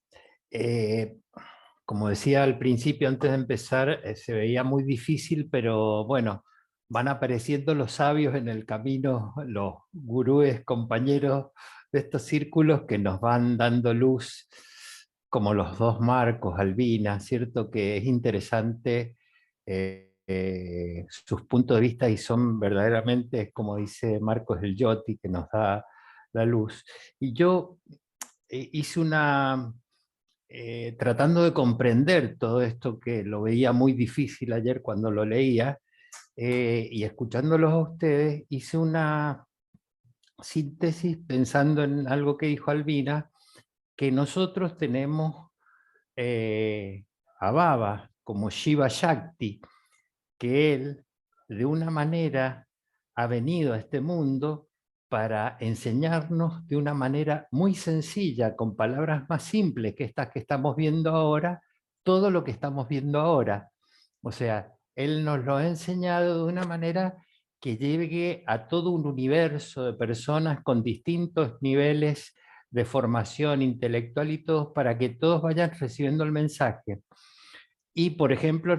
como decía al principio, antes de empezar, se veía muy difícil, pero bueno, van apareciendo los sabios en el camino, los gurúes, compañeros de estos círculos que nos van dando luz, como los dos Marcos, Albina, ¿cierto? Que es interesante sus puntos de vista y son verdaderamente, como dice Marcos el Yoti, que nos da la luz. Y yo hice tratando de comprender todo esto que lo veía muy difícil ayer cuando lo leía, y escuchándolos a ustedes, hice una síntesis pensando en algo que dijo Albina, que nosotros tenemos a Baba como Shiva Shakti, que él de una manera ha venido a este mundo para enseñarnos de una manera muy sencilla, con palabras más simples que estas que estamos viendo ahora, todo lo que estamos viendo ahora. O sea, él nos lo ha enseñado de una manera que llegue a todo un universo de personas con distintos niveles de formación intelectual y todos, para que todos vayan recibiendo el mensaje. Y, por ejemplo,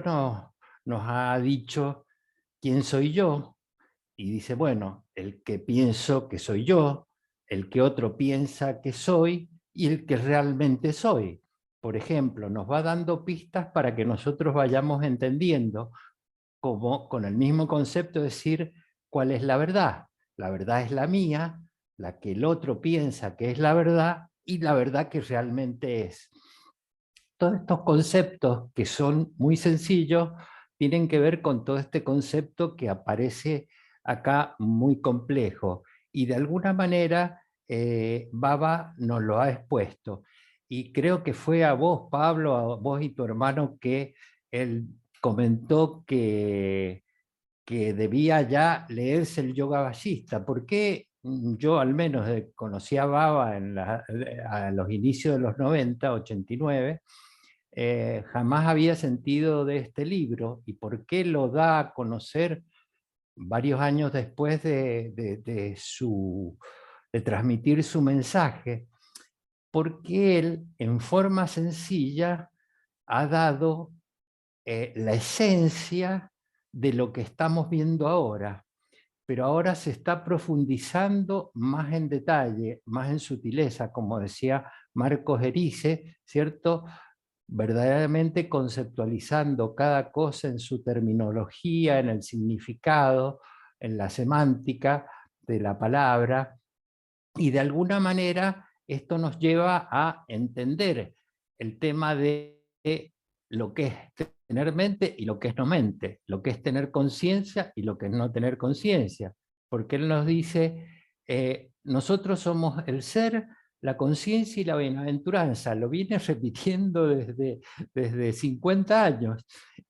nos ha dicho quién soy yo, y dice, bueno, el que pienso que soy yo, el que otro piensa que soy y el que realmente soy. Por ejemplo, nos va dando pistas para que nosotros vayamos entendiendo, como con el mismo concepto, decir cuál es la verdad. La verdad es la mía, la que el otro piensa que es la verdad y la verdad que realmente es. Todos estos conceptos que son muy sencillos tienen que ver con todo este concepto que aparece acá muy complejo, y de alguna manera Baba nos lo ha expuesto, y creo que fue a vos, Pablo, a vos y tu hermano, que él comentó que debía ya leerse el Yoga Vajista. ¿Por qué? Yo al menos conocí a Baba a los inicios de los 90, 89, jamás había sentido de este libro. ¿Y por qué lo da a conocer varios años después de transmitir su mensaje? Porque él, en forma sencilla, ha dado la esencia de lo que estamos viendo ahora, pero ahora se está profundizando más en detalle, más en sutileza, como decía Marcos Erice, ¿cierto? Verdaderamente conceptualizando cada cosa en su terminología, en el significado, en la semántica de la palabra, y de alguna manera esto nos lleva a entender el tema de lo que es tener mente y lo que es no mente, lo que es tener conciencia y lo que es no tener conciencia. Porque él nos dice, nosotros somos el ser, la conciencia y la bienaventuranza. Lo viene repitiendo desde 50 años.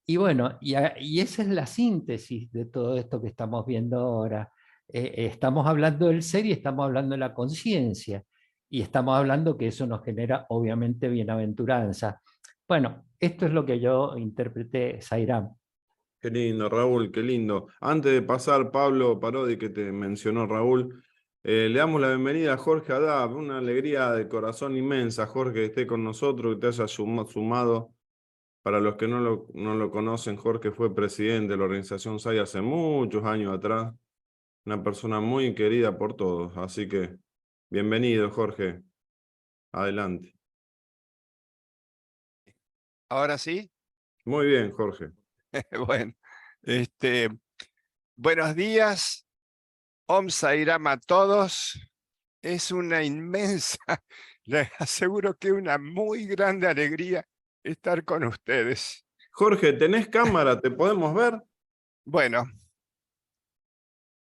Y bueno, y esa es la síntesis de todo esto que estamos viendo ahora. Estamos hablando del ser y estamos hablando de la conciencia. Y estamos hablando que eso nos genera, obviamente, bienaventuranza. Bueno, esto es lo que yo interpreté, Sairam. Qué lindo, Raúl, qué lindo. Antes de pasar, Pablo Parodi, que te mencionó Raúl, le damos la bienvenida a Jorge Haddad. Una alegría de corazón inmensa, Jorge, que esté con nosotros, que te haya sumado. Para los que no lo conocen, Jorge fue presidente de la organización SAI hace muchos años atrás. Una persona muy querida por todos. Así que, bienvenido, Jorge. Adelante. ¿Ahora sí? Muy bien, Jorge. Bueno, buenos días. Om Sairam a todos. Es una inmensa, les aseguro que una muy grande alegría estar con ustedes. Jorge, ¿tenés cámara? ¿Te podemos ver? Bueno,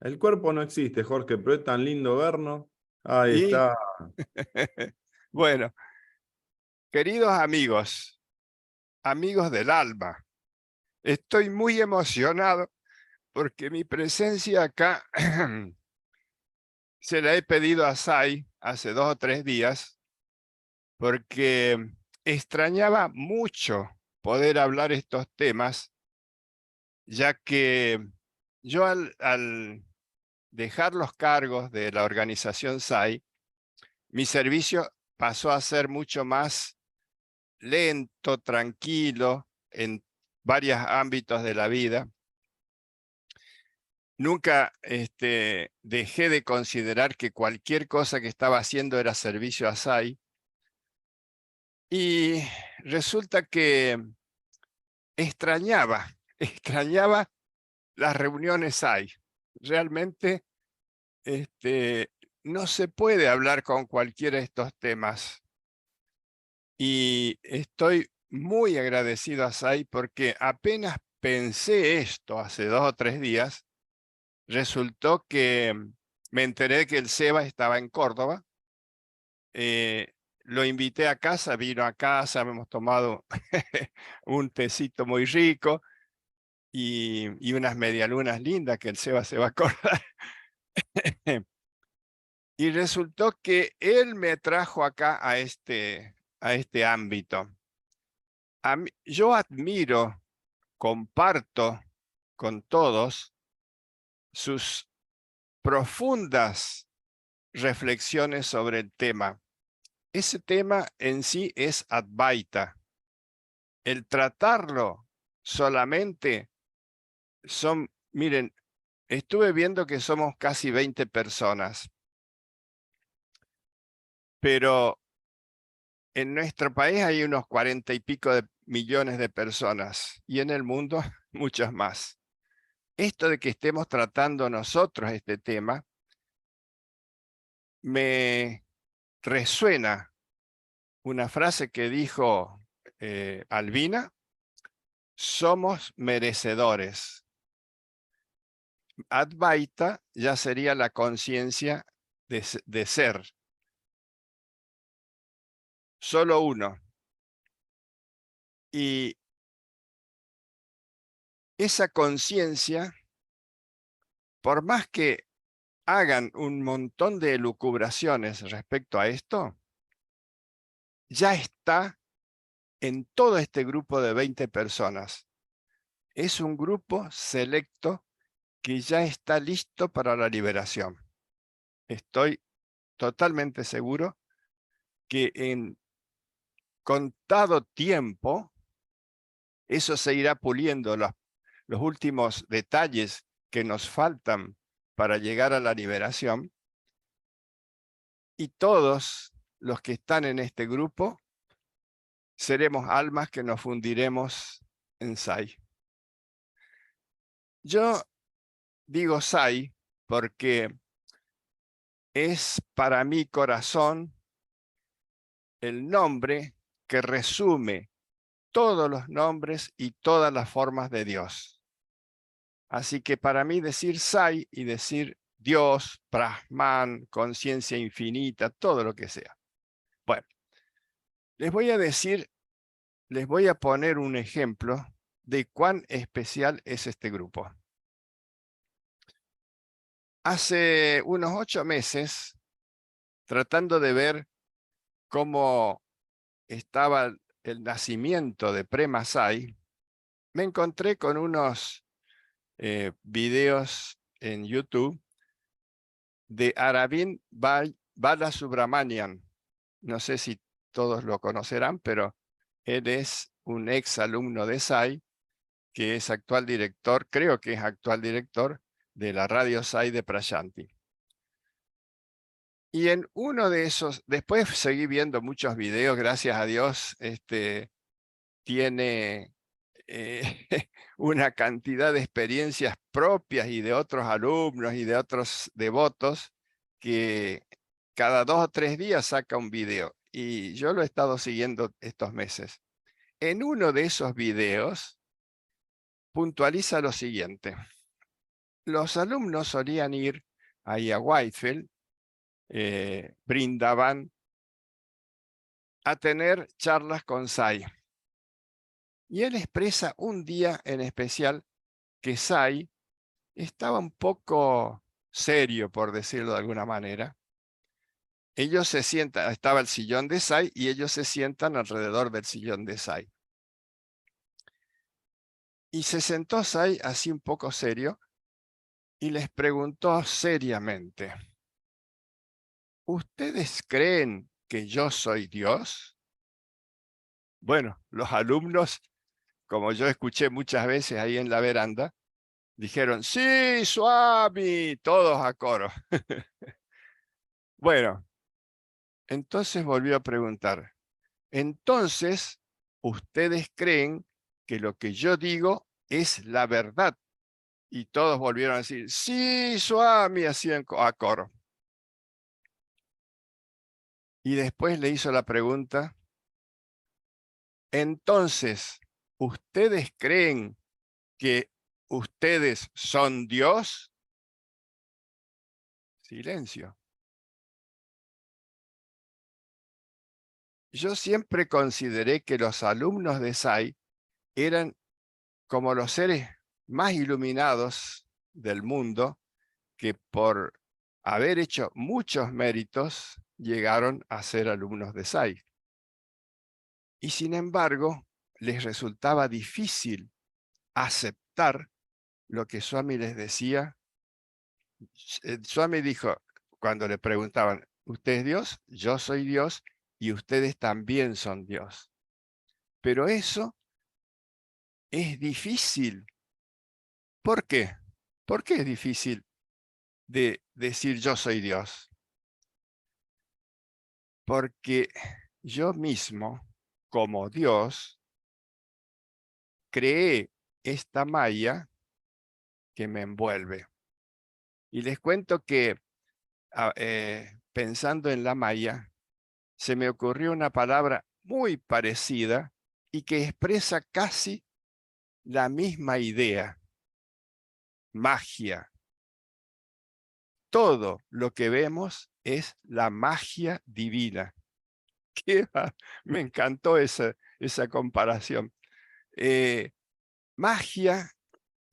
El cuerpo no existe, Jorge, pero es tan lindo vernos. Ahí y está. bueno, queridos amigos, amigos del alma, estoy muy emocionado porque mi presencia acá se la he pedido a Sai hace 2 o 3 días porque extrañaba mucho poder hablar estos temas, ya que yo al dejar los cargos de la organización SAI, mi servicio pasó a ser mucho más lento, tranquilo, en varios ámbitos de la vida. Nunca dejé de considerar que cualquier cosa que estaba haciendo era servicio a SAI. Y resulta que extrañaba las reuniones SAI. Realmente no se puede hablar con cualquiera de estos temas. Y estoy muy agradecido a SAI porque apenas pensé esto hace 2 o 3 días, resultó que me enteré que el Seba estaba en Córdoba. Lo invité a casa, vino a casa, hemos tomado un tecito muy rico y unas medialunas lindas que el Seba se va a acordar. Y resultó que él me trajo acá a este ámbito. Yo admiro, comparto con todos sus profundas reflexiones sobre el tema. Ese tema en sí es Advaita. El tratarlo solamente miren, estuve viendo que somos casi 20 personas, pero en nuestro país hay unos 40 y pico de millones de personas y en el mundo muchas más. Esto de que estemos tratando nosotros este tema me resuena una frase que dijo Albina: somos merecedores. Advaita ya sería la conciencia de ser. Solo uno. Y esa conciencia, por más que hagan un montón de elucubraciones respecto a esto, ya está en todo este grupo de 20 personas. Es un grupo selecto que ya está listo para la liberación. Estoy totalmente seguro que en contado tiempo eso se irá puliendo, los últimos detalles que nos faltan para llegar a la liberación, y todos los que están en este grupo seremos almas que nos fundiremos en Sai. Yo digo Sai porque es para mi corazón el nombre que resume todos los nombres y todas las formas de Dios. Así que para mí decir Sai y decir Dios, Brahman, conciencia infinita, todo lo que sea. Bueno, les voy a poner un ejemplo de cuán especial es este grupo. Hace unos 8 meses, tratando de ver cómo estaba el nacimiento de Prema Sai, me encontré con unos videos en YouTube de Aravind Balasubramanian. No sé si todos lo conocerán, pero él es un ex alumno de Sai, que es actual director, creo que es actual director de la radio Sai de Prayanti. Y en uno de esos, después seguí viendo muchos videos, gracias a Dios, tiene una cantidad de experiencias propias y de otros alumnos y de otros devotos que cada 2 o 3 días saca un video. Y yo lo he estado siguiendo estos meses. En uno de esos videos puntualiza lo siguiente. Los alumnos solían ir ahí a Whitefield, Brindavan, a tener charlas con Sai. Y él expresa un día en especial que Sai estaba un poco serio, por decirlo de alguna manera. Ellos se sientan, estaba el sillón de Sai y ellos se sientan alrededor del sillón de Sai. Y se sentó Sai así un poco serio y les preguntó seriamente, ¿ustedes creen que yo soy Dios? Bueno, los alumnos, como yo escuché muchas veces ahí en la veranda, dijeron, sí, Swami, todos a coro. Bueno, entonces volvió a preguntar, entonces, ¿ustedes creen que lo que yo digo es la verdad? Y todos volvieron a decir, sí, Swami, así a coro. Y después le hizo la pregunta, entonces, ¿ustedes creen que ustedes son Dios? Silencio. Yo siempre consideré que los alumnos de Sai eran como los seres más iluminados del mundo que por haber hecho muchos méritos llegaron a ser alumnos de Sai. Y sin embargo, les resultaba difícil aceptar lo que Swami les decía. Swami dijo, cuando le preguntaban, ¿usted es Dios? Yo soy Dios y ustedes también son Dios. Pero eso es difícil. ¿Por qué? ¿Por qué es difícil de decir yo soy Dios? Porque yo mismo, como Dios, creé esta malla que me envuelve. Y les cuento que pensando en la malla, se me ocurrió una palabra muy parecida y que expresa casi la misma idea. Magia. Todo lo que vemos es la magia divina. Me encantó esa comparación. Magia,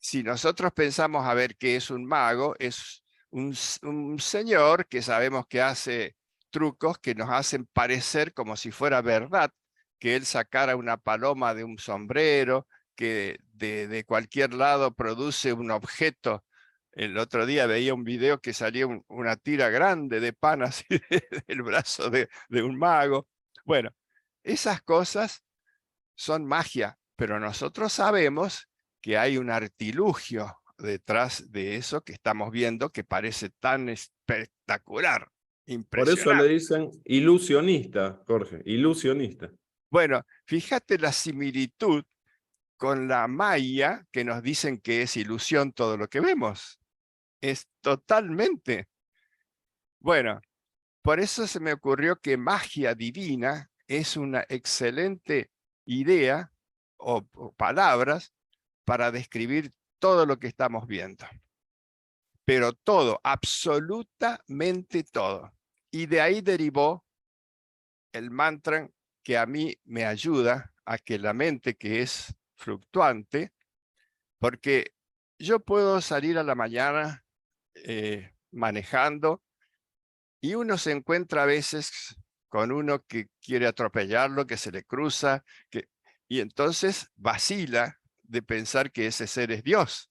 si nosotros pensamos a ver qué es un mago, es un señor que sabemos que hace trucos que nos hacen parecer como si fuera verdad, que él sacara una paloma de un sombrero, que de cualquier lado produce un objeto. El otro día veía un video que salía una tira grande de pan así del brazo de un mago. Bueno, esas cosas son magia, pero nosotros sabemos que hay un artilugio detrás de eso que estamos viendo que parece tan espectacular, impresionante. Por eso le dicen ilusionista, Jorge, ilusionista. Bueno, fíjate la similitud con la maya que nos dicen que es ilusión todo lo que vemos. Es totalmente. Bueno, por eso se me ocurrió que magia divina es una excelente idea o palabras para describir todo lo que estamos viendo. Pero todo, absolutamente todo. Y de ahí derivó el mantra que a mí me ayuda a que la mente, que es fluctuante, porque yo puedo salir a la mañana manejando y uno se encuentra a veces con uno que quiere atropellarlo, que se le cruza, y entonces vacila de pensar que ese ser es Dios.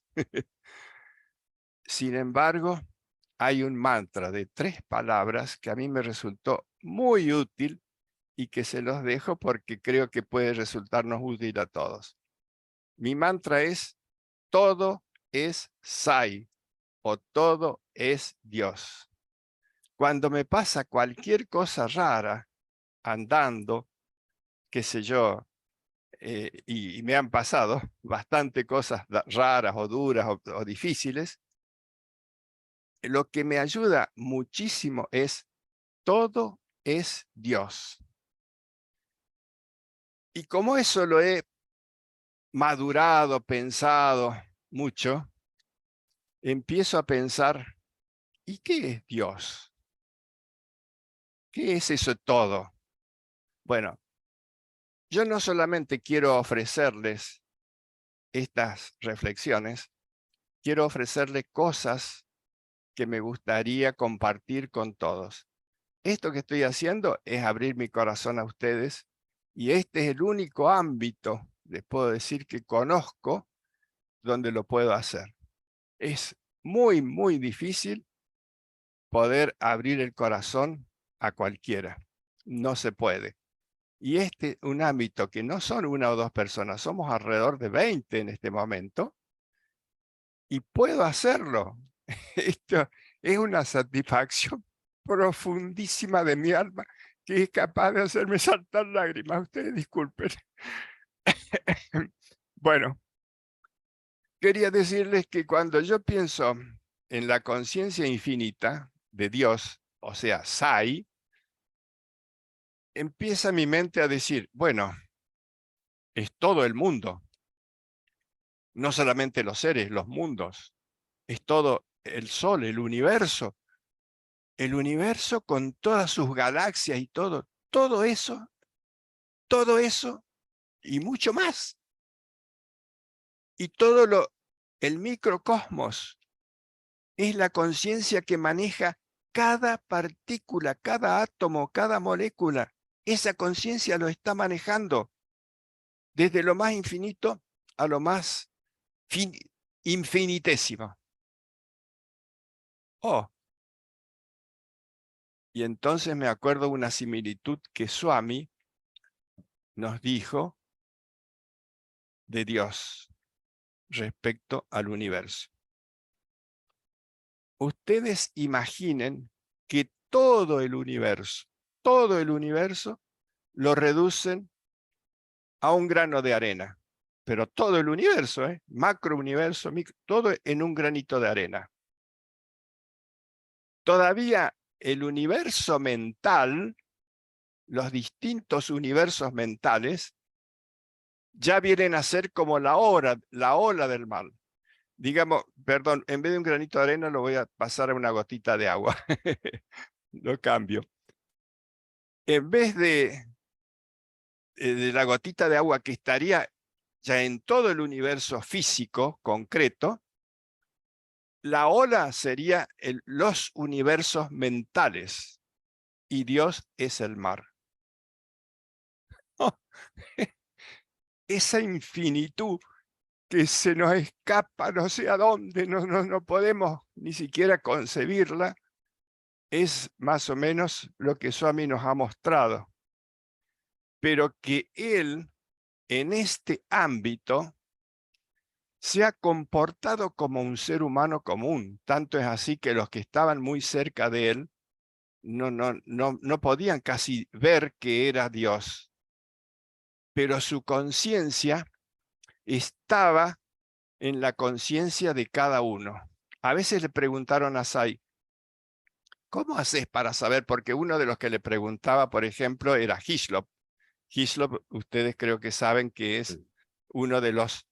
Sin embargo, hay un mantra de 3 palabras que a mí me resultó muy útil y que se los dejo porque creo que puede resultarnos útil a todos. Mi mantra es: todo es Sai, o todo es Dios. Cuando me pasa cualquier cosa rara, andando, qué sé yo, y me han pasado bastante cosas raras o duras o difíciles, lo que me ayuda muchísimo es: todo es Dios. Y como eso lo he madurado, pensado mucho, empiezo a pensar, ¿y qué es Dios? ¿Qué es eso todo? Bueno, yo no solamente quiero ofrecerles estas reflexiones, quiero ofrecerles cosas que me gustaría compartir con todos. Esto que estoy haciendo es abrir mi corazón a ustedes, y este es el único ámbito, les puedo decir, que conozco donde lo puedo hacer. Es muy, muy difícil poder abrir el corazón a cualquiera. No se puede. Y este es un ámbito que no son 1 o 2 personas, somos alrededor de 20 en este momento, y puedo hacerlo. Esto es una satisfacción profundísima de mi alma, que es capaz de hacerme saltar lágrimas. Ustedes disculpen. Bueno, quería decirles que cuando yo pienso en la conciencia infinita de Dios, o sea, Sai, empieza mi mente a decir, bueno, es todo el mundo, no solamente los seres, los mundos, es todo el sol, el universo con todas sus galaxias y todo eso y mucho más. Y el microcosmos es la conciencia que maneja cada partícula, cada átomo, cada molécula. Esa conciencia lo está manejando desde lo más infinito a lo más infinitésimo. Oh, y entonces me acuerdo una similitud que Swami nos dijo de Dios respecto al universo. Ustedes imaginen que todo el universo lo reducen a un grano de arena, pero todo el universo, macrouniverso, todo en un granito de arena. Todavía el universo mental, los distintos universos mentales, ya vienen a ser como la ola del mar. Digamos, perdón, en vez de un granito de arena lo voy a pasar a una gotita de agua. Lo cambio. En vez de la gotita de agua que estaría ya en todo el universo físico, concreto, la ola sería los universos mentales, y Dios es el mar. Oh, esa infinitud que se nos escapa no sé a dónde, no podemos ni siquiera concebirla, es más o menos lo que Swami nos ha mostrado. Pero que él, en este ámbito, se ha comportado como un ser humano común. Tanto es así que los que estaban muy cerca de él no podían casi ver que era Dios. Pero su conciencia estaba en la conciencia de cada uno. A veces le preguntaron a Sai, ¿cómo haces para saber? Porque uno de los que le preguntaba, por ejemplo, era Hislop. Hislop, ustedes creo que saben que es uno de los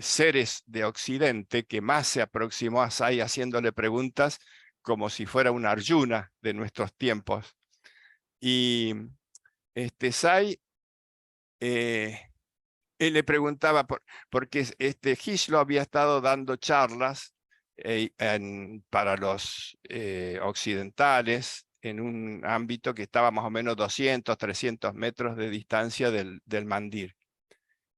seres de Occidente que más se aproximó a Sai haciéndole preguntas como si fuera un Arjuna de nuestros tiempos. Y Sai, él le preguntaba, porque Gishlo había estado dando charlas para los occidentales en un ámbito que estaba más o menos 200, 300 metros de distancia del mandir.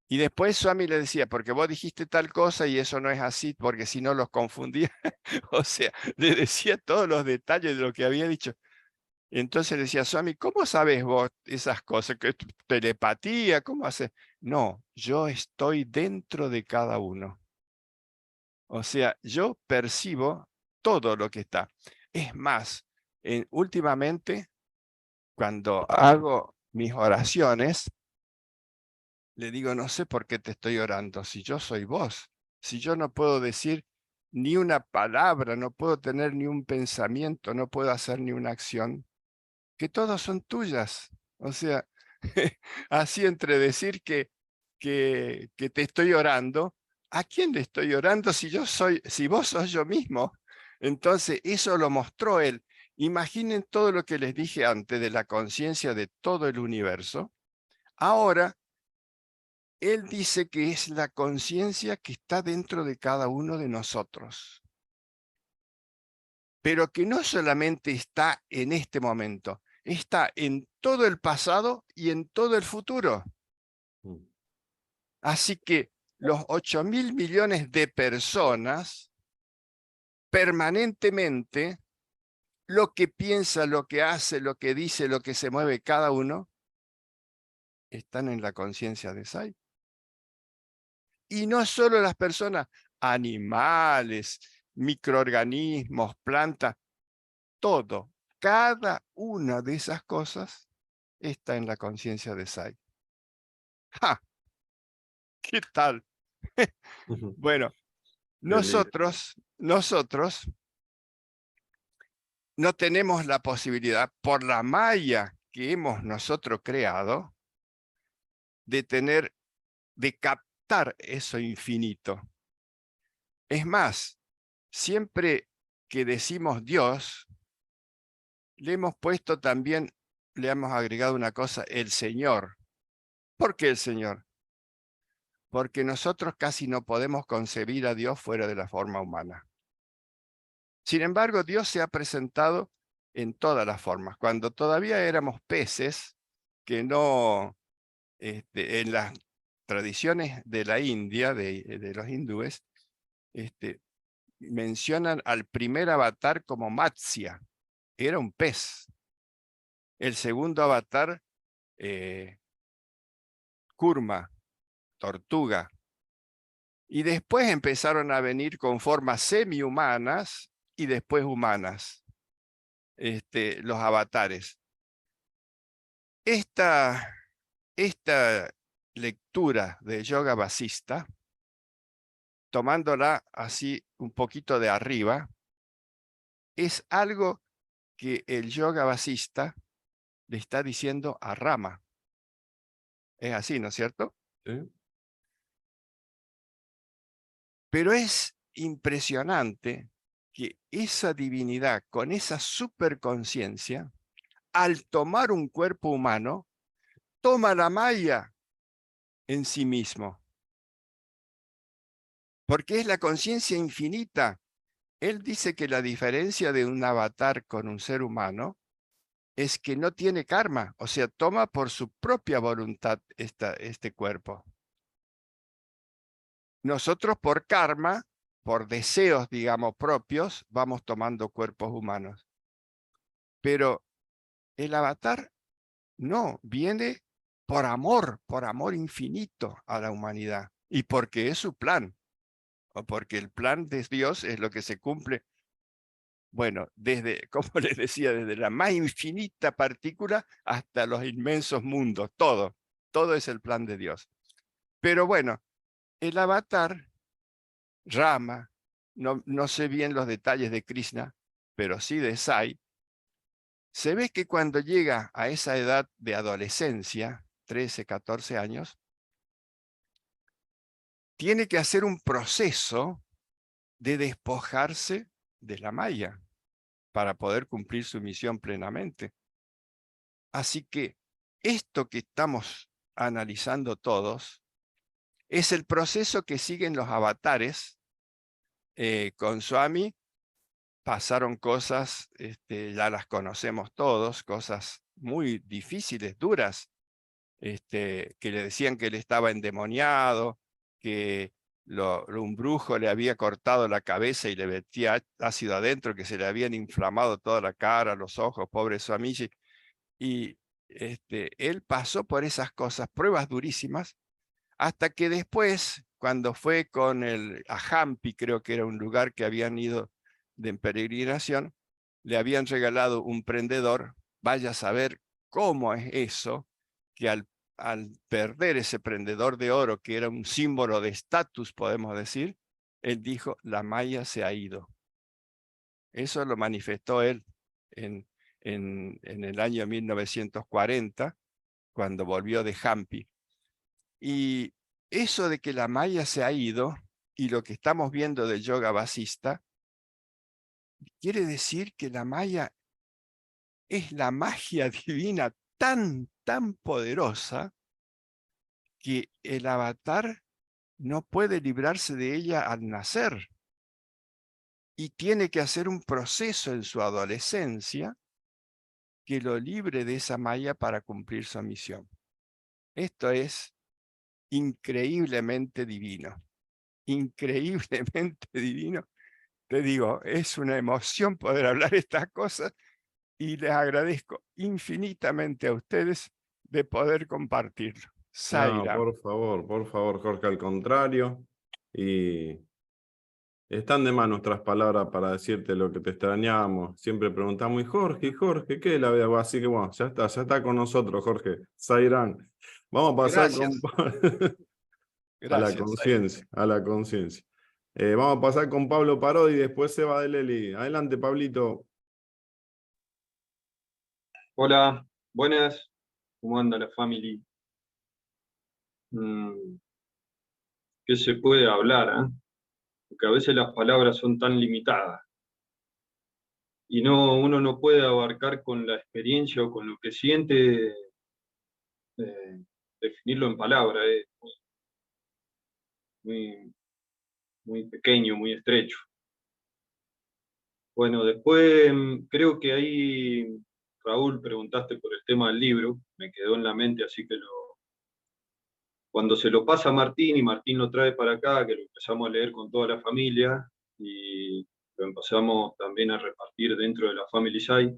Y después Swami le decía, porque vos dijiste tal cosa y eso no es así, porque si no los confundía. O sea, le decía todos los detalles de lo que había dicho. Y entonces le decía, Swami, ¿cómo sabes vos esas cosas? ¿Qué telepatía? ¿Cómo haces? No, yo estoy dentro de cada uno. O sea, yo percibo todo lo que está. Es más, últimamente, cuando hago mis oraciones, le digo, no sé por qué te estoy orando, si yo soy vos, si yo no puedo decir ni una palabra, no puedo tener ni un pensamiento, no puedo hacer ni una acción, que todas son tuyas. O sea, así entre decir que te estoy orando, ¿a quién le estoy orando si vos sos yo mismo? Entonces, eso lo mostró él. Imaginen todo lo que les dije antes de la conciencia de todo el universo. Ahora, él dice que es la conciencia que está dentro de cada uno de nosotros, pero que no solamente está en este momento, está en todo el pasado y en todo el futuro. Así que los 8.000 millones de personas, permanentemente, lo que piensa, lo que hace, lo que dice, lo que se mueve cada uno, están en la conciencia de Sai. Y no solo las personas, animales, microorganismos, plantas, todo, cada una de esas cosas está en la conciencia de Sai. ¡Ja! ¿Qué tal? Bueno, nosotros no tenemos la posibilidad, por la malla que hemos nosotros creado, de captar eso infinito. Es más, siempre que decimos Dios, le hemos puesto también, le hemos agregado una cosa, el Señor. ¿Por qué el Señor? Porque nosotros casi no podemos concebir a Dios fuera de la forma humana. Sin embargo, Dios se ha presentado en todas las formas. Cuando todavía éramos peces, que no, en las tradiciones de la India, de los hindúes, mencionan al primer avatar como Matsya, era un pez. El segundo avatar, Kurma, tortuga. Y después empezaron a venir con formas semi-humanas y después humanas, los avatares. Esta lectura de Yoga Vasista, tomándola así un poquito de arriba, es algo que el Yoga Vasista le está diciendo a Rama. Es así, ¿no es cierto? ¿Sí? Pero es impresionante que esa divinidad, con esa superconciencia, al tomar un cuerpo humano, toma la maya en sí mismo. Porque es la conciencia infinita. Él dice que la diferencia de un avatar con un ser humano es que no tiene karma, o sea, toma por su propia voluntad este cuerpo. Nosotros por karma, por deseos, digamos, propios, vamos tomando cuerpos humanos. Pero el avatar no, viene por amor infinito a la humanidad. Y porque es su plan, o porque el plan de Dios es lo que se cumple. Bueno, desde, como les decía, desde la más infinita partícula hasta los inmensos mundos, todo es el plan de Dios. Pero bueno, el avatar, Rama, no sé bien los detalles de Krishna, pero sí de Sai, se ve que cuando llega a esa edad de adolescencia, 13, 14 años, tiene que hacer un proceso de despojarse de la maya para poder cumplir su misión plenamente. Así que esto que estamos analizando todos es el proceso que siguen los avatares. Con Swami pasaron cosas, ya las conocemos todos, cosas muy difíciles, duras, que le decían que él estaba endemoniado, que un brujo le había cortado la cabeza y le metía ácido adentro, que se le habían inflamado toda la cara, los ojos, pobre Swamiji. Y él pasó por esas cosas, pruebas durísimas, hasta que después, cuando fue con a Hampi, creo que era un lugar que habían ido de peregrinación, le habían regalado un prendedor. Vaya a saber cómo es eso, que al perder ese prendedor de oro, que era un símbolo de estatus, podemos decir, él dijo, la maya se ha ido. Eso lo manifestó él en el año 1940, cuando volvió de Hampi. Y eso de que la maya se ha ido, y lo que estamos viendo del yoga vasista, quiere decir que la maya es la magia divina tan poderosa que el avatar no puede librarse de ella al nacer. Y tiene que hacer un proceso en su adolescencia que lo libre de esa maya para cumplir su misión. Esto es increíblemente divino. Increíblemente divino. Te digo, es una emoción poder hablar estas cosas y les agradezco infinitamente a ustedes de poder compartirlo. No, Zaira. por favor, Jorge, al contrario. Y están de más nuestras palabras para decirte lo que te extrañamos. Siempre preguntamos, ¿y Jorge, qué es la vida? Así que bueno, ya está con nosotros, Jorge. Zairán. Vamos a pasar Gracias. a la Gracias, conciencia, a la conciencia. Vamos a pasar con Pablo Parodi y después Seba de Leli. Adelante, Pablito. Hola, buenas. ¿Cómo anda la familia? ¿Qué se puede hablar? Porque a veces las palabras son tan limitadas y uno no puede abarcar con la experiencia o con lo que siente, definirlo en palabras. Es muy pequeño, muy estrecho. Bueno, después creo que ahí, Raúl, preguntaste por el tema del libro, me quedó en la mente, así que cuando se lo pasa a Martín y Martín lo trae para acá, que lo empezamos a leer con toda la familia y lo empezamos también a repartir dentro de la Family Site.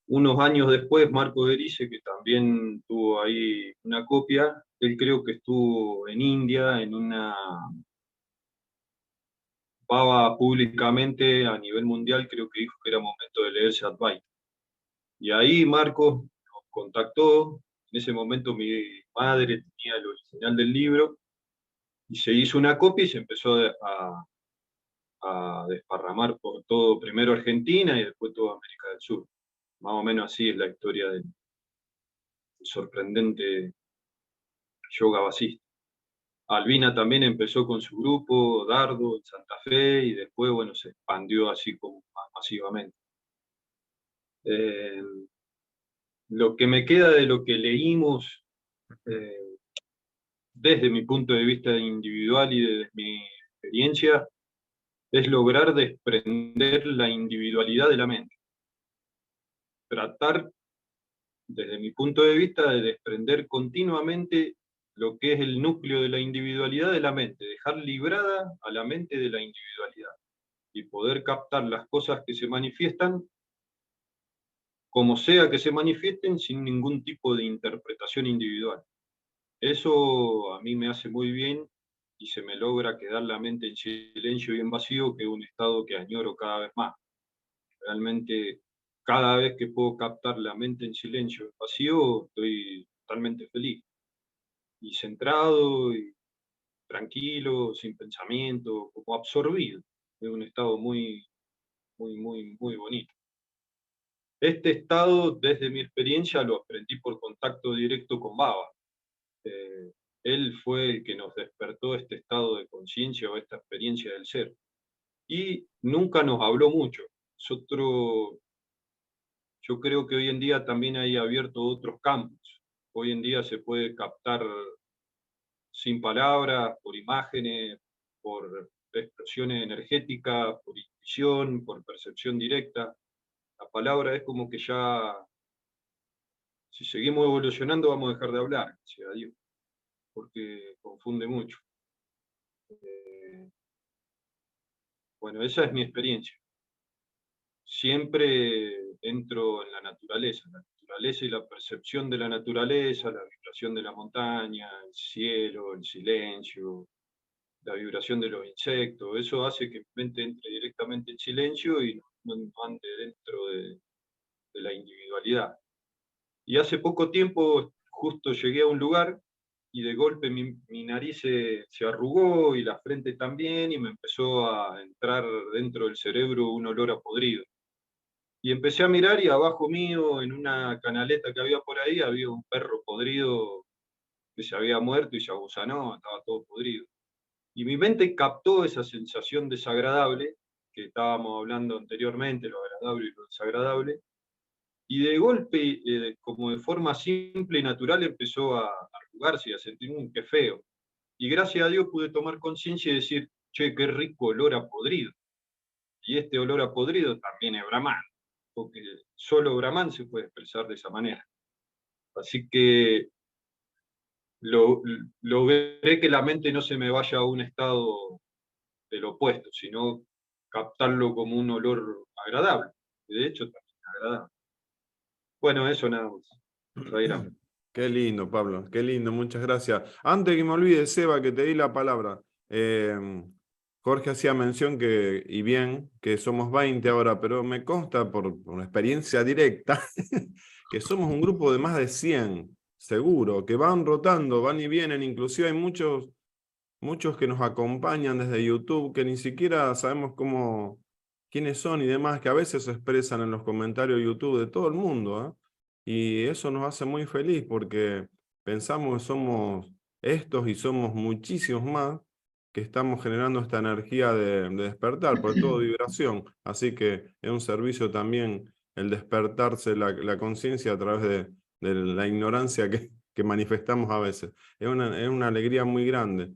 Unos años después, Marco Berice, que también tuvo ahí una copia, él creo que estuvo en India en una pava públicamente a nivel mundial, creo que dijo que era momento de leerse Advaita. Y ahí Marco nos contactó, en ese momento mi madre tenía el original del libro, y se hizo una copia y se empezó a desparramar por todo, primero Argentina y después toda América del Sur. Más o menos así es la historia del sorprendente yoga basista. Albina también empezó con su grupo, Dardo, en Santa Fe, y después, bueno, se expandió así como más masivamente. Lo que me queda de lo que leímos, desde mi punto de vista individual y desde mi experiencia, es lograr desprender la individualidad de la mente. Tratar, desde mi punto de vista, de desprender continuamente lo que es el núcleo de la individualidad de la mente, dejar librada a la mente de la individualidad y poder captar las cosas que se manifiestan como sea que se manifiesten sin ningún tipo de interpretación individual. Eso a mí me hace muy bien y se me logra quedar la mente en silencio y en vacío, que es un estado que añoro cada vez más. Realmente, cada vez que puedo captar la mente en silencio, en vacío, estoy totalmente feliz y centrado y tranquilo, sin pensamiento, como absorbido. Es un estado muy bonito. Este estado, desde mi experiencia, lo aprendí por contacto directo con Baba. él fue el que nos despertó este estado de conciencia o esta experiencia del ser. Y nunca nos habló mucho. Yo creo que hoy en día también hay abierto otros campos. Hoy en día se puede captar sin palabras, por imágenes, por expresiones energéticas, por intuición, por percepción directa. La palabra es como que ya, si seguimos evolucionando, vamos a dejar de hablar, gracias a Dios, porque confunde mucho. Bueno, esa es mi experiencia. Siempre entro en la naturaleza y la percepción de la naturaleza, la vibración de la montaña, el cielo, el silencio, la vibración de los insectos. Eso hace que mi mente entre directamente en silencio y no ande dentro de la individualidad. Y hace poco tiempo justo llegué a un lugar y de golpe mi nariz se arrugó y la frente también, y me empezó a entrar dentro del cerebro un olor a podrido. Y empecé a mirar y abajo mío, en una canaleta que había por ahí, había un perro podrido que se había muerto y se agusanó, estaba todo podrido. Y mi mente captó esa sensación desagradable, que estábamos hablando anteriormente, lo agradable y lo desagradable, y de golpe, como de forma simple y natural, empezó a arrugarse y a sentir qué feo. Y gracias a Dios pude tomar conciencia y decir, che, qué rico olor a podrido. Y este olor a podrido también es Brahman, porque solo Brahman se puede expresar de esa manera. Así que logré que la mente no se me vaya a un estado del opuesto, sino captarlo como un olor agradable. De hecho, también agradable. Bueno, eso nada más. Zaira. Qué lindo, Pablo, qué lindo, muchas gracias. Antes que me olvide, Seba, que te di la palabra, Jorge hacía mención que, y bien, que somos 20 ahora, pero me consta por una experiencia directa que somos un grupo de más de 100, seguro, que van rotando, van y vienen, inclusive hay muchos que nos acompañan desde YouTube, que ni siquiera sabemos quiénes son y demás, que a veces se expresan en los comentarios de YouTube de todo el mundo, ¿eh? Y eso nos hace muy feliz porque pensamos que somos estos y somos muchísimos más que estamos generando esta energía de despertar, por todo vibración. Así que es un servicio también el despertarse la conciencia a través de la ignorancia que manifestamos a veces. Es una alegría muy grande.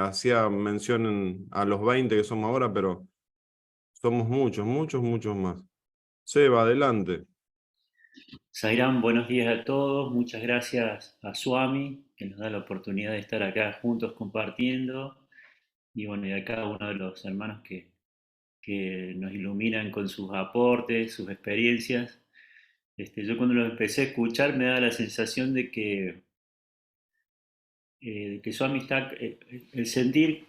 Hacía mención a los 20 que somos ahora, pero somos muchos, muchos, muchos más. Seba, adelante. Sairam, buenos días a todos. Muchas gracias a Swami, que nos da la oportunidad de estar acá juntos compartiendo. Y bueno, y a cada uno de los hermanos que nos iluminan con sus aportes, sus experiencias. Yo cuando los empecé a escuchar me da la sensación de que Swami está, el sentir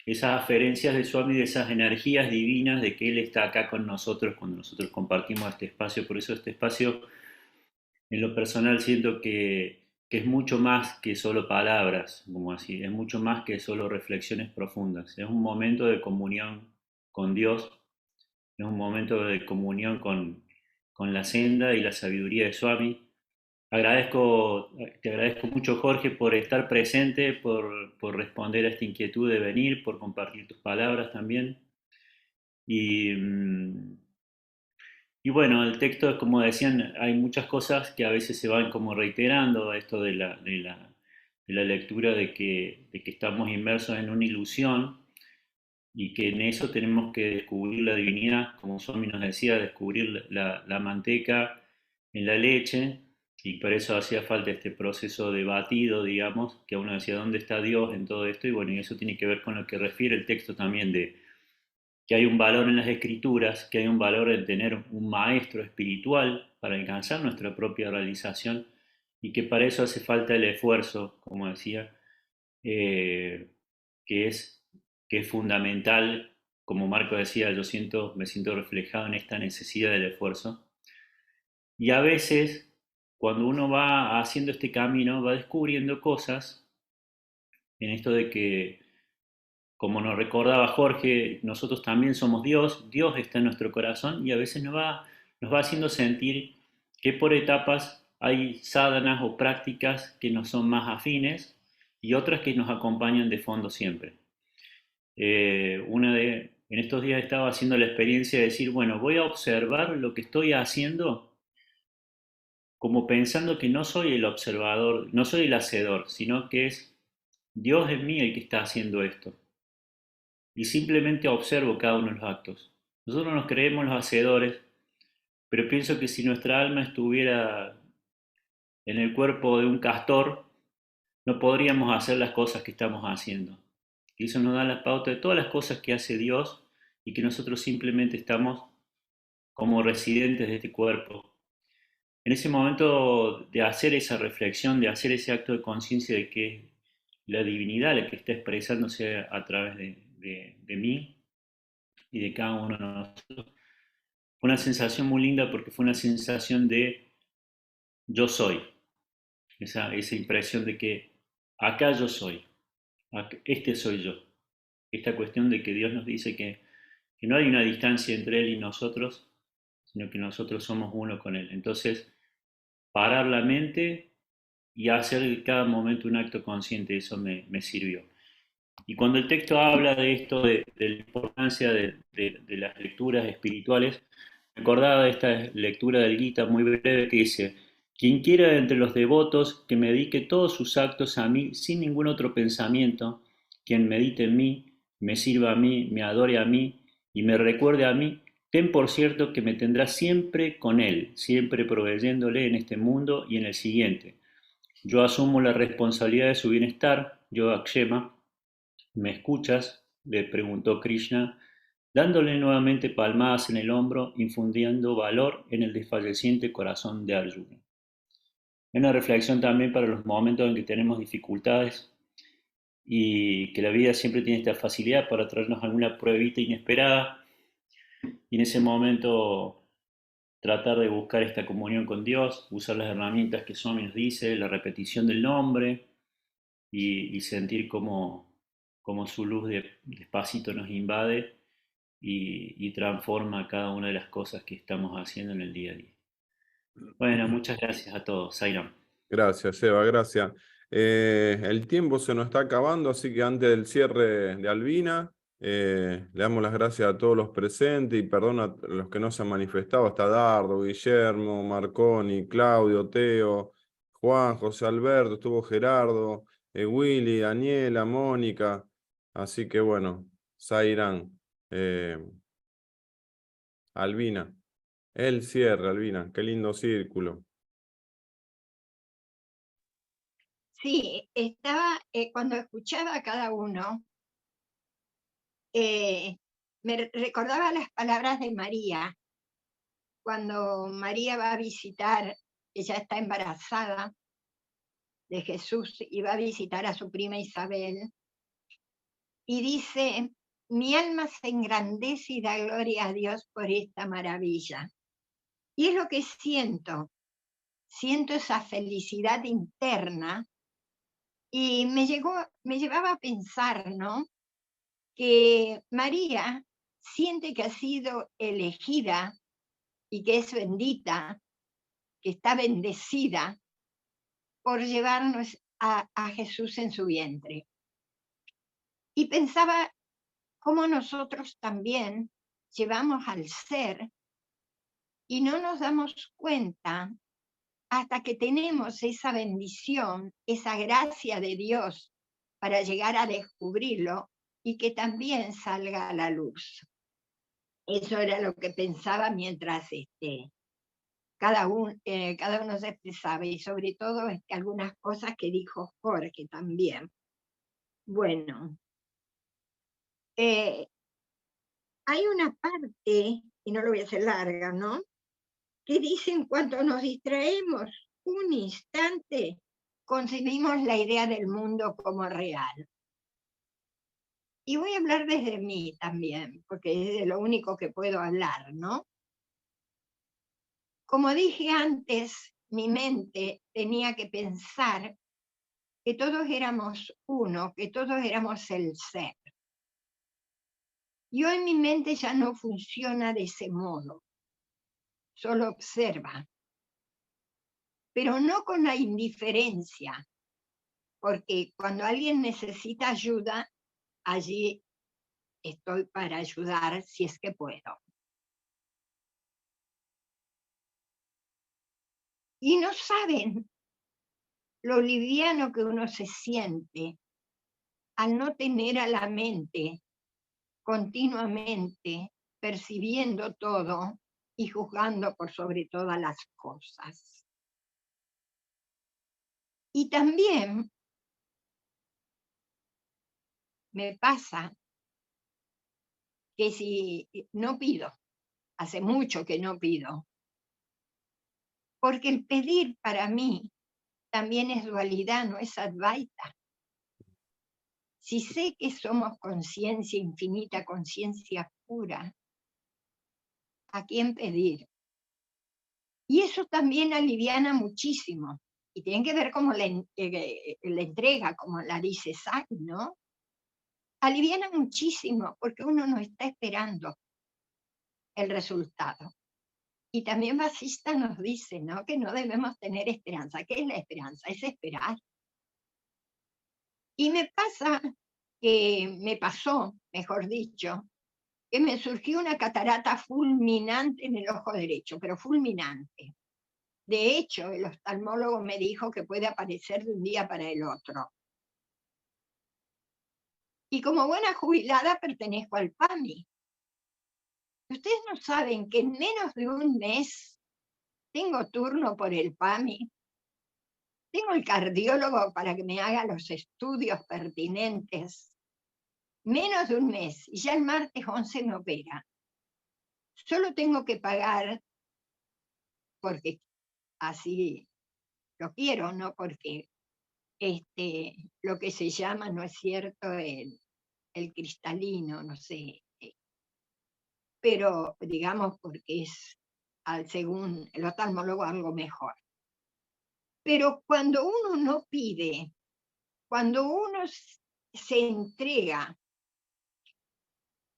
esas aferencias de Swami, de esas energías divinas, de que Él está acá con nosotros cuando nosotros compartimos este espacio. Por eso este espacio, en lo personal, siento que es mucho más que solo palabras, como así, es mucho más que solo reflexiones profundas. Es un momento de comunión con Dios, es un momento de comunión con la senda y la sabiduría de Swami. Te agradezco mucho, Jorge, por estar presente, por responder a esta inquietud de venir, por compartir tus palabras también. Y bueno, el texto, como decían, hay muchas cosas que a veces se van como reiterando, esto de la lectura de que estamos inmersos en una ilusión y que en eso tenemos que descubrir la divinidad, como Swami nos decía, descubrir la manteca en la leche, y por eso hacía falta este proceso de batido, digamos, que uno decía, ¿dónde está Dios en todo esto? Y bueno, y eso tiene que ver con lo que refiere el texto también de que hay un valor en las escrituras, que hay un valor en tener un maestro espiritual para alcanzar nuestra propia realización, y que para eso hace falta el esfuerzo, como decía, que es fundamental. Como Marco decía, me siento reflejado en esta necesidad del esfuerzo. Y a veces, cuando uno va haciendo este camino, va descubriendo cosas en esto de que, como nos recordaba Jorge, nosotros también somos Dios, Dios está en nuestro corazón, y a veces nos va haciendo sentir que por etapas hay sadhanas o prácticas que nos son más afines, y otras que nos acompañan de fondo siempre. En estos días estaba haciendo la experiencia de decir, bueno, voy a observar lo que estoy haciendo como pensando que no soy el observador, no soy el hacedor, sino que es Dios en mí el que está haciendo esto. Y simplemente observo cada uno de los actos. Nosotros nos creemos los hacedores, pero pienso que si nuestra alma estuviera en el cuerpo de un castor, no podríamos hacer las cosas que estamos haciendo. Y eso nos da la pauta de todas las cosas que hace Dios y que nosotros simplemente estamos como residentes de este cuerpo. En ese momento de hacer esa reflexión, de hacer ese acto de conciencia de que la divinidad la que está expresándose a través de mí y de cada uno de nosotros, fue una sensación muy linda porque fue una sensación de yo soy, esa impresión de que acá yo soy, este soy yo, esta cuestión de que Dios nos dice que no hay una distancia entre Él y nosotros, sino que nosotros somos uno con Él. Entonces, parar la mente y hacer en cada momento un acto consciente, eso me sirvió. Y cuando el texto habla de esto, de la importancia de las lecturas espirituales, me acordaba de esta lectura del Gita muy breve que dice: quien quiera entre los devotos que me dedique todos sus actos a mí sin ningún otro pensamiento, quien medite en mí, me sirva a mí, me adore a mí y me recuerde a mí, ten por cierto que me tendrá siempre con él, siempre proveyéndole en este mundo y en el siguiente. Yo asumo la responsabilidad de su bienestar, yo Akshema. ¿Me escuchas?, le preguntó Krishna, dándole nuevamente palmadas en el hombro, infundiendo valor en el desfalleciente corazón de Arjuna. Es una reflexión también para los momentos en que tenemos dificultades y que la vida siempre tiene esta facilidad para traernos alguna pruebita inesperada, y en ese momento tratar de buscar esta comunión con Dios, usar las herramientas que Swami nos dice, la repetición del nombre y sentir cómo su luz despacito nos invade y transforma cada una de las cosas que estamos haciendo en el día a día. Bueno, muchas gracias a todos. Sairam. Gracias, Eva, gracias. El tiempo se nos está acabando, así que antes del cierre de Albina, le damos las gracias a todos los presentes y perdón a los que no se han manifestado, hasta Dardo, Guillermo, Marconi, Claudio, Teo, Juan, José Alberto, estuvo Gerardo, Willy, Daniela, Mónica, así que bueno, Zairán, Albina, el cierre, Albina, qué lindo círculo. Sí, estaba, cuando escuchaba a cada uno, me recordaba las palabras de María, cuando María va a visitar, ella está embarazada de Jesús y va a visitar a su prima Isabel, y dice: mi alma se engrandece y da gloria a Dios por esta maravilla. Y es lo que siento esa felicidad interna, y me llevaba a pensar, ¿no?, que María siente que ha sido elegida y que es bendita, que está bendecida por llevarnos a Jesús en su vientre. Y pensaba cómo nosotros también llevamos al ser y no nos damos cuenta hasta que tenemos esa bendición, esa gracia de Dios para llegar a descubrirlo y que también salga a la luz. Eso era lo que pensaba mientras cada uno se expresaba, y sobre todo algunas cosas que dijo Jorge también. Bueno, hay una parte, y no lo voy a hacer larga, ¿no?, que dice: en cuanto nos distraemos un instante, concebimos la idea del mundo como real. Y voy a hablar desde mí también, porque es de lo único que puedo hablar, ¿no? Como dije antes, mi mente tenía que pensar que todos éramos uno, que todos éramos el ser. Y hoy mi mente ya no funciona de ese modo, solo observa, pero no con la indiferencia, porque cuando alguien necesita ayuda, allí estoy para ayudar si es que puedo. Y no saben lo liviano que uno se siente al no tener a la mente continuamente percibiendo todo y juzgando por sobre todas las cosas. Y también me pasa que si no pido, hace mucho que no pido, porque el pedir para mí también es dualidad, no es advaita. Si sé que somos conciencia infinita, conciencia pura, ¿a quién pedir? Y eso también aliviana muchísimo. Y tiene que ver como la entrega, como la dice Sach, ¿no? Aliviana muchísimo porque uno no está esperando el resultado. Y también Vasista nos dice, ¿no?, que no debemos tener esperanza. ¿Qué es la esperanza? Es esperar. Y me pasó, mejor dicho, que me surgió una catarata fulminante en el ojo derecho, pero fulminante. De hecho, el oftalmólogo me dijo que puede aparecer de un día para el otro. Y como buena jubilada pertenezco al PAMI. Ustedes no saben que en menos de un mes tengo turno por el PAMI. Tengo el cardiólogo para que me haga los estudios pertinentes. Menos de un mes, y ya el martes 11 me opera. Solo tengo que pagar porque así lo quiero, no porque lo que se llama, no es cierto, el cristalino, no sé, pero digamos porque es, según el oftalmólogo, algo mejor. Pero cuando uno no pide, cuando uno se entrega,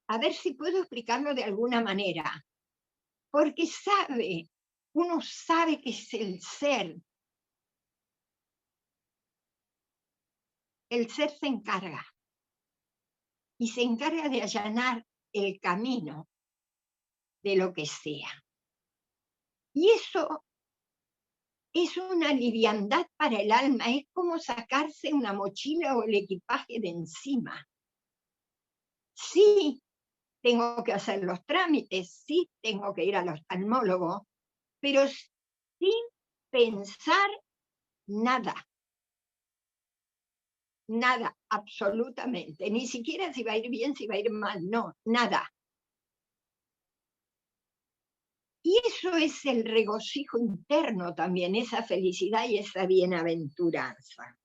a ver si puedo explicarlo de alguna manera, porque uno sabe que es el ser se encarga, y se encarga de allanar el camino de lo que sea. Y eso es una liviandad para el alma, es como sacarse una mochila o el equipaje de encima. Sí, tengo que hacer los trámites, sí, tengo que ir al oftalmólogo, pero sin pensar nada. Nada, absolutamente. Ni siquiera si va a ir bien, si va a ir mal, no, nada. Y eso es el regocijo interno también, esa felicidad y esa bienaventuranza.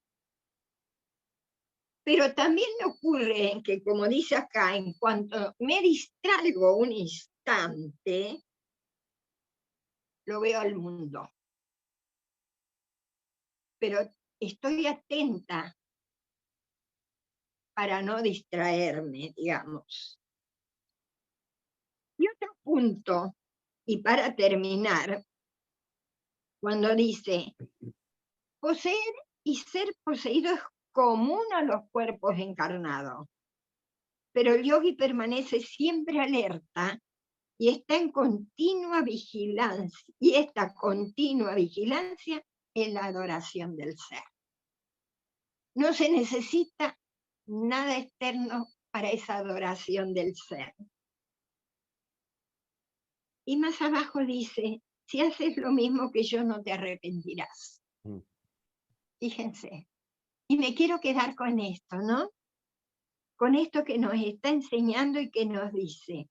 Pero también me ocurre que, como dice acá, en cuanto me distraigo un instante, lo veo al mundo. Pero estoy atenta para no distraerme, digamos. Y otro punto, y para terminar, cuando dice, poseer y ser poseído es común a los cuerpos encarnados, pero el yogi permanece siempre alerta y está en continua vigilancia, y esta continua vigilancia es la adoración del ser. No se necesita nada externo para esa adoración del ser. Y más abajo dice, si haces lo mismo que yo, no te arrepentirás. Fíjense. Y me quiero quedar con esto, ¿no? Con esto que nos está enseñando y que nos dice,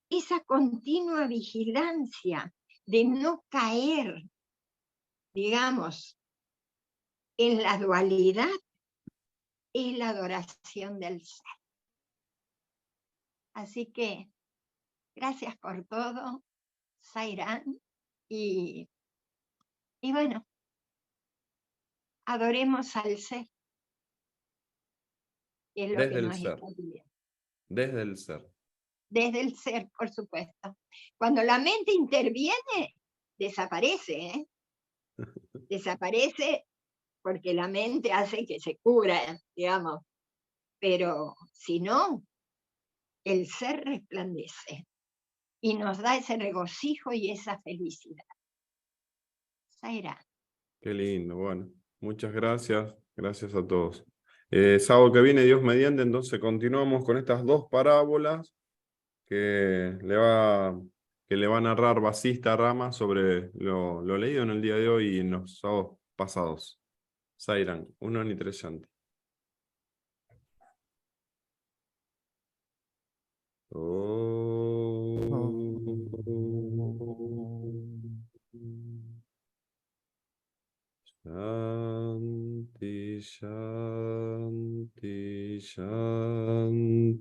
esa continua vigilancia de no caer, digamos, en la dualidad, es la adoración del ser. Así que, gracias por todo, Sairán, y bueno, adoremos al ser, que es lo Desde que el nos ser. está pidiendo. Desde el ser. Desde el ser, por supuesto. Cuando la mente interviene, desaparece, ¿eh? Desaparece porque la mente hace que se cubra, digamos. Pero si no, el ser resplandece y nos da ese regocijo y esa felicidad. Zaira. Qué lindo, bueno. Muchas gracias. Gracias a todos. Sábado que viene, Dios mediante, entonces continuamos con estas dos parábolas que le va a narrar Basista Rama sobre lo leído en el día de hoy y en los sábados pasados. Zairan, uno ni tres llanti. Shanti, Shanti, Shanti.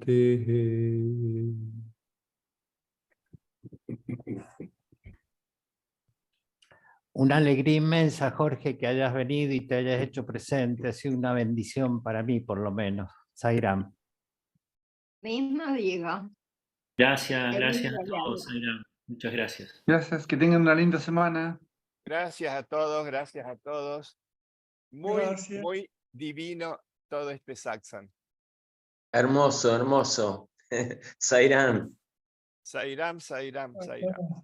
Una alegría inmensa, Jorge, que hayas venido y te hayas hecho presente. Ha sido una bendición para mí, por lo menos. Zairam. Mismo digo. Gracias, Feliz gracias a día. todos, Zaira. Muchas gracias. Gracias, que tengan una linda semana. Gracias a todos, gracias a todos. Muy, Gracias. muy divino todo este satsang. Hermoso, hermoso. Zairam. Sairam, Sairam, Sairam.